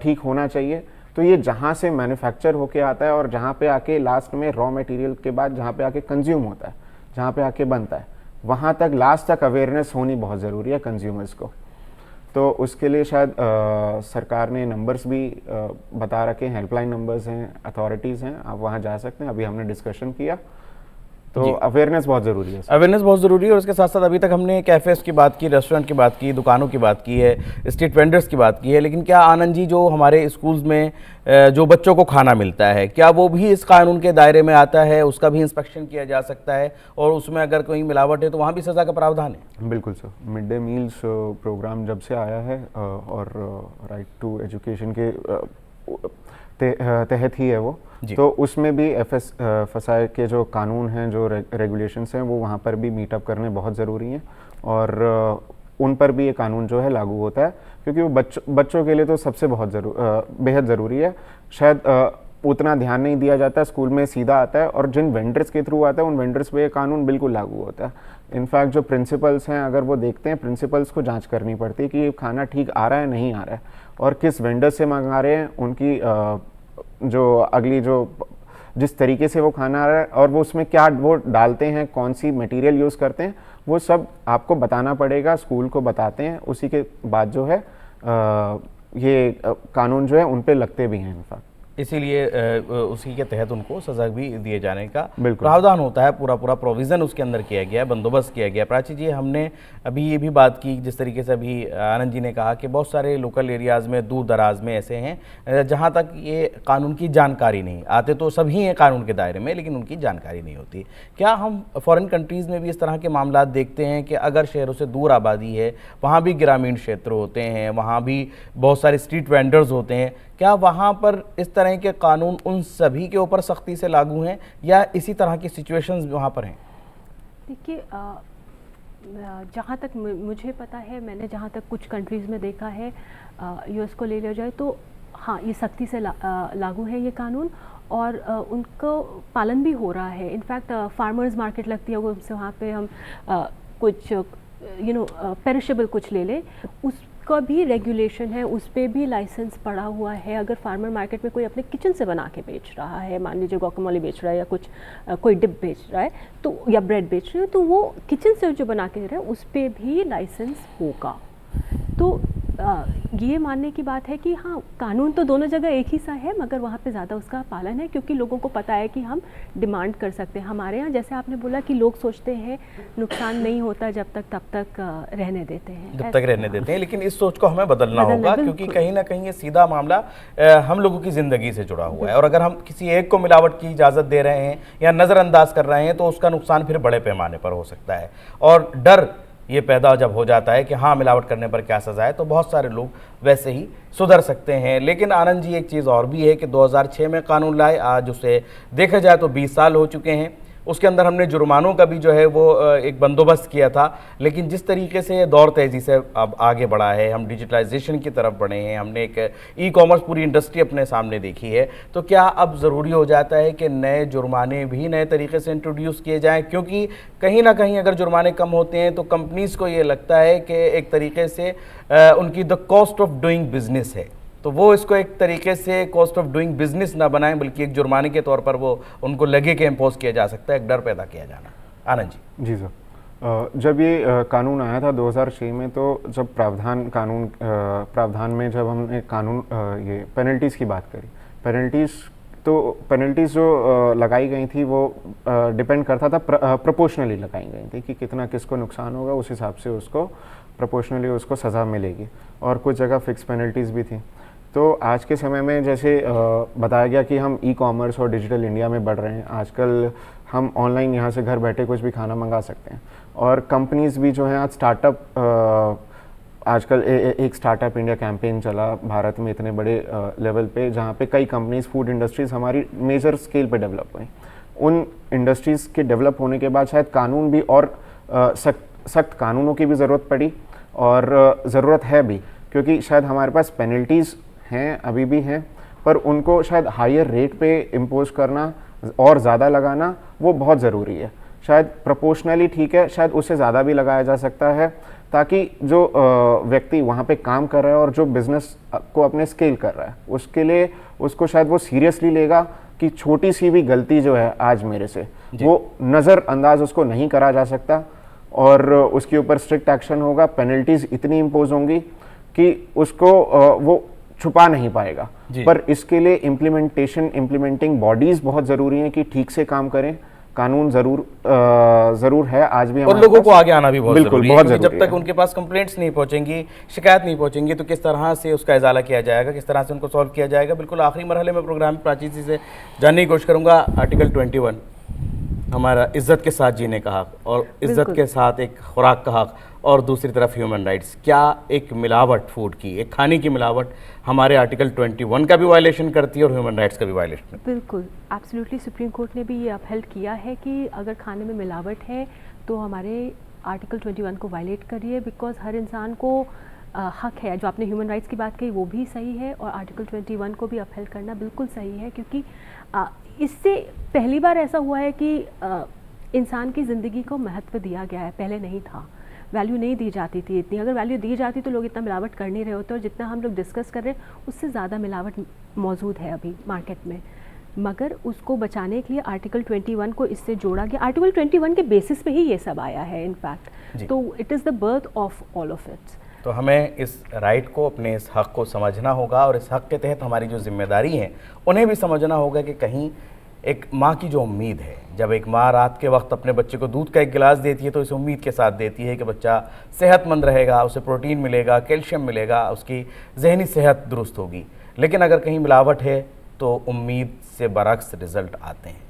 S3: ठीक होना चाहिए। तो ये जहाँ से मैन्युफैक्चर होके आता है और जहाँ पे आके लास्ट में रॉ मटेरियल के बाद जहाँ पे आके कंज्यूम होता है, जहाँ पे आके बनता है, वहाँ तक लास्ट तक अवेयरनेस होनी बहुत ज़रूरी है कंज्यूमर्स को। तो उसके लिए शायद सरकार ने नंबर्स भी बता रखे हैं, हेल्पलाइन नंबर्स हैं, अथॉरिटीज़ हैं, आप वहाँ जा सकते हैं। अभी हमने डिस्कशन किया तो अवेयरनेस बहुत ज़रूरी है।
S1: अवेयरनेस बहुत ज़रूरी है और इसके साथ साथ अभी तक हमने कैफ़ेज़ की बात की, रेस्टोरेंट की बात की, दुकानों की बात की है, स्ट्रीट वेंडर्स की बात की है, लेकिन क्या आनंद जी जो हमारे स्कूल्स में जो बच्चों को खाना मिलता है, क्या वो भी इस कानून के दायरे में आता है? उसका भी इंस्पेक्शन किया जा सकता है और उसमें अगर कोई मिलावट है तो वहाँ भी सज़ा का प्रावधान है?
S3: बिल्कुल sir, mid day meals programme जब से आया है और राइट टू एजुकेशन के तहत ही है वो, तो उसमें भी FSI के जो कानून हैं, जो रेगुलेशंस हैं, वो वहाँ पर भी मीटअप करने बहुत ज़रूरी हैं और उन पर भी ये कानून जो है लागू होता है, क्योंकि वो बच्चों के लिए तो सबसे बेहद ज़रूरी है। शायद उतना ध्यान नहीं दिया जाता, स्कूल में सीधा आता है और जिन वेंडर्स के थ्रू आता है उन वेंडर्स पे ये कानून बिल्कुल लागू होता है। इनफैक्ट जो प्रिंसिपल्स हैं, अगर वो देखते हैं, प्रिंसिपल्स को जांच करनी पड़ती है कि ये खाना ठीक आ रहा है नहीं आ रहा है और किस वेंडर से मंगा रहे हैं, उनकी जो अगली जो जिस तरीके से वो खाना आ रहा है और वो उसमें क्या वो डालते हैं, कौन सी मटेरियल यूज़ करते हैं, वो सब आपको बताना पड़ेगा। स्कूल को बताते हैं, उसी के बाद जो है ये कानून जो है उन पे लगते भी हैं इनफैक्ट।
S1: इसीलिए उसी के तहत उनको सजा भी दिए जाने का प्रावधान होता है, पूरा प्रोविज़न उसके अंदर किया गया है, बंदोबस्त किया गया। प्राची जी, हमने अभी ये भी बात की, जिस तरीके से अभी आनंद जी ने कहा कि बहुत सारे लोकल एरियाज़ में, दूर दराज में ऐसे हैं जहाँ तक ये कानून की जानकारी नहीं, आते तो सभी हैं कानून के दायरे में, लेकिन उनकी जानकारी नहीं होती। क्या हम फॉरेन कंट्रीज़ में भी इस तरह के मामला देखते हैं कि अगर शहरों से दूर आबादी है, वहाँ भी ग्रामीण क्षेत्र होते हैं, वहाँ भी बहुत सारे स्ट्रीट वेंडर्स होते हैं, क्या वहाँ पर इस तरह के कानून उन सभी के ऊपर सख्ती से लागू हैं या इसी तरह की सिचुएशंस वहाँ पर हैं?
S2: देखिए, जहाँ तक मुझे पता है, मैंने जहाँ तक कुछ कंट्रीज़ में देखा है, US को ले लिया जाए तो हाँ, ये सख्ती से लागू है ये कानून और उनको पालन भी हो रहा है। इनफैक्ट फार्मर्स मार्केट लगती है, वो से वहाँ पे हम कुछ पेरिशेबल कुछ ले लें, उसका भी रेगुलेशन है, उस पर भी लाइसेंस पड़ा हुआ है। अगर फार्मर मार्केट में कोई अपने किचन से बना के बेच रहा है, मान लीजिए गुआकामोले बेच रहा है या कुछ कोई डिप बेच रहा है तो, या ब्रेड बेच रहे हो, तो वो किचन से जो बना के दे रहा है उस पर भी लाइसेंस होगा। तो ये मानने की बात है कि हाँ, कानून तो दोनों जगह एक ही सा है, मगर वहाँ पे ज़्यादा उसका पालन है क्योंकि लोगों को पता है कि हम डिमांड कर सकते हैं। हमारे यहाँ जैसे आपने बोला कि लोग सोचते हैं नुकसान नहीं होता जब तक तब तक रहने देते हैं,
S1: जब तक रहने देते हैं, लेकिन इस सोच को हमें बदलना होगा क्योंकि कहीं ना कहीं ये सीधा मामला हम लोगों की ज़िंदगी से जुड़ा हुआ है और अगर हम किसी एक को मिलावट की इजाज़त दे रहे हैं या नज़रअंदाज कर रहे हैं तो उसका नुकसान फिर बड़े पैमाने पर हो सकता है। और डर ये पैदा जब हो जाता है कि हाँ, मिलावट करने पर क्या सज़ा है, तो बहुत सारे लोग वैसे ही सुधर सकते हैं। लेकिन आनंद जी, एक चीज़ और भी है कि 2006 में कानून लाए, आज उसे देखा जाए तो 20 साल हो चुके हैं। उसके अंदर हमने जुर्मानों का भी जो है वो एक बंदोबस्त किया था, लेकिन जिस तरीके से ये दौर तेज़ी से अब आगे बढ़ा है, हम डिजिटलाइजेशन की तरफ बढ़े हैं, हमने एक ई-कॉमर्स पूरी इंडस्ट्री अपने सामने देखी है, तो क्या अब ज़रूरी हो जाता है कि नए जुर्माने भी नए तरीके से इंट्रोड्यूस किए जाएँ? क्योंकि कहीं ना कहीं अगर जुर्माने कम होते हैं तो कंपनीज़ को ये लगता है कि एक तरीके से उनकी the cost of doing business है, तो वो इसको एक तरीके से कॉस्ट ऑफ डूइंग बिजनेस ना बनाएं, बल्कि एक जुर्माने के तौर पर वो उनको लगे कि इम्पोज किया जा सकता है, एक डर पैदा किया जाना। आनंद जी।
S3: जी सर, जब ये कानून आया था 2006 में, तो जब प्रावधान में जब हमने कानून ये पेनल्टीज़ की बात करी, पेनल्टीज़ जो लगाई गई थी वो डिपेंड करता था, प्रोपोर्शनली लगाई गई थी कि कितना किसको नुकसान होगा, उस हिसाब से उसको प्रोपोर्शनली उसको सज़ा मिलेगी और कुछ जगह फिक्स पेनल्टीज़ भी थी। तो आज के समय में जैसे बताया गया कि हम ई-कॉमर्स और डिजिटल इंडिया में बढ़ रहे हैं, आजकल हम ऑनलाइन यहाँ से घर बैठे कुछ भी खाना मंगा सकते हैं और कंपनीज़ भी जो हैं आज आजकल एक स्टार्टअप इंडिया कैंपेन चला भारत में इतने बड़े लेवल पे, जहाँ पे कई कंपनीज, फूड इंडस्ट्रीज़ हमारी मेजर स्केल पे डेवलप हुई। उन इंडस्ट्रीज़ के डेवलप होने के बाद शायद कानून भी और सख्त कानूनों की भी ज़रूरत पड़ी और ज़रूरत है भी, क्योंकि शायद हमारे पास पेनल्टीज़ हैं, अभी भी हैं, पर उनको शायद हायर रेट पे इम्पोज करना और ज़्यादा लगाना वो बहुत ज़रूरी है। शायद प्रोपोर्शनली ठीक है, शायद उससे ज़्यादा भी लगाया जा सकता है, ताकि जो व्यक्ति वहाँ पे काम कर रहा है और जो बिज़नेस को अपने स्केल कर रहा है, उसके लिए उसको शायद वो सीरियसली लेगा कि छोटी सी भी गलती जो है आज मेरे से, वो नज़रअंदाज उसको नहीं करा जा सकता और उसके ऊपर स्ट्रिक्ट एक्शन होगा। पेनल्टीज़ इतनी इम्पोज होंगी कि उसको वो छुपा नहीं पाएगा, पर इसके लिए इम्प्लीमेंटिंग बॉडीज़ बहुत ज़रूरी हैं कि ठीक से काम करें, कानून ज़रूर है आज भी
S1: और
S3: हमारे
S1: लोगों
S3: पास।
S1: को आगे आना भी बहुत
S3: बिल्कुल
S1: जरूरी है,
S3: बहुत
S1: क्योंकि
S3: ज़रूरी
S1: जब तक
S3: है।
S1: उनके पास कंप्लेंट्स नहीं पहुंचेंगी, शिकायत नहीं पहुंचेंगी, तो किस तरह से उसका इजाला किया जाएगा, किस तरह से उनको सॉल्व किया जाएगा। बिल्कुल आखिरी मरहले में प्रोग्राम में प्राची जी से जानने की कोशिश करूंगा। आर्टिकल 21 हमारा इज्जत के साथ जीने का हक और इज्जत
S2: बिल्कुल।
S1: के साथ एक खुराक का हक, और दूसरी तरफ ह्यूमन राइट्स। क्या एक मिलावट फूड की, एक खाने की मिलावट हमारे आर्टिकल 21 का भी वायलेशन करती है और ह्यूमन राइट्स का भी वायलेशन करती
S2: बिल्कुल, एब्सोल्युटली सुप्रीम कोर्ट ने भी ये अपहेल्ड किया है कि अगर खाने में मिलावट है तो हमारे आर्टिकल 21 को वायलेट करिए, बिकॉज हर इंसान को हक है। जो आपने ह्यूमन राइट्स की बात कही वो भी सही है, और आर्टिकल 21 को भी अपहेल्ड करना बिल्कुल सही है, क्योंकि इससे पहली बार ऐसा हुआ है कि इंसान की ज़िंदगी को महत्व दिया गया है। पहले नहीं था, वैल्यू नहीं दी जाती थी इतनी। अगर वैल्यू दी जाती तो लोग इतना मिलावट कर नहीं रहे होते, और जितना हम लोग डिस्कस कर रहे हैं उससे ज़्यादा मिलावट मौजूद है अभी मार्केट में। मगर उसको बचाने के लिए आर्टिकल 21 को इससे जोड़ा गया। आर्टिकल 21 के बेसिस पे ही ये सब आया है इनफैक्ट, तो it is the birth of all of it.
S1: तो हमें इस राइट को, अपने इस हक़ को समझना होगा, और इस हक़ के तहत हमारी जो जिम्मेदारी है उन्हें भी समझना होगा कि कहीं एक माँ की जो उम्मीद है, जब एक माँ रात के वक्त अपने बच्चे को दूध का एक गिलास देती है तो इस उम्मीद के साथ देती है कि बच्चा सेहतमंद रहेगा, उसे प्रोटीन मिलेगा, कैल्शियम मिलेगा, उसकी जहनी सेहत दुरुस्त होगी। लेकिन अगर कहीं मिलावट है तो उम्मीद से बरक्स रिज़ल्ट आते हैं।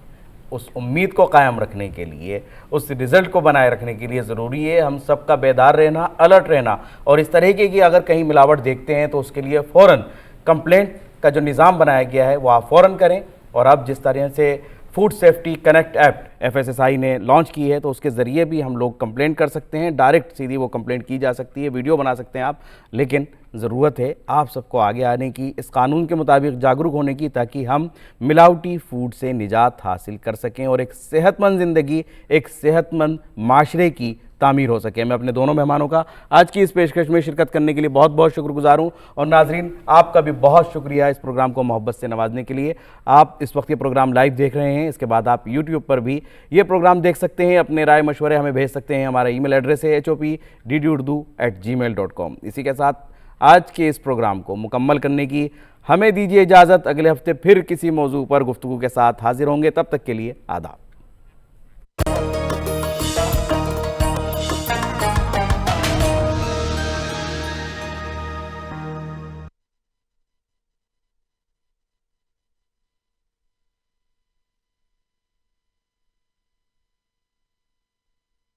S1: उस उम्मीद को कायम रखने के लिए, उस रिज़ल्ट को बनाए रखने के लिए ज़रूरी है हम सबका बेदार रहना, अलर्ट रहना, और इस तरीके की अगर कहीं मिलावट देखते हैं तो उसके लिए फ़ौरन कंप्लेंट का जो निज़ाम बनाया गया है वो आप फ़ौरन करें। और अब जिस तरह से food safety connect app FSSAI ने लॉन्च की है, तो उसके ज़रिए भी हम लोग कंप्लेंट कर सकते हैं। डायरेक्ट सीधी वो कंप्लेंट की जा सकती है, वीडियो बना सकते हैं आप। लेकिन ज़रूरत है आप सबको आगे आने की, इस कानून के मुताबिक जागरूक होने की, ताकि हम मिलावटी फूड से निजात हासिल कर सकें और एक सेहतमंद ज़िंदगी, एक सेहतमंद माशरे की तामीर हो सके। मैं अपने दोनों मेहमानों का आज की इस पेशकश में शिरकत करने के लिए बहुत बहुत शुक्रगुजार हूँ, और नाजरीन आपका भी बहुत शुक्रिया इस प्रोग्राम को मोहब्बत से नवाजने के लिए। आप इस वक्त ये प्रोग्राम लाइव देख रहे हैं, इसके बाद आप यूट्यूब पर भी ये प्रोग्राम देख सकते हैं। अपने राय मशवरे हमें भेज सकते हैं। हमारा ईमेल एड्रेस है hopddu@gmail.com। इसी के साथ आज के इस प्रोग्राम को मुकम्मल करने की हमें दीजिए इजाज़त। अगले हफ्ते फिर किसी मौजू पर गुफ्तगू के साथ हाजिर होंगे, तब तक के लिए आदाब।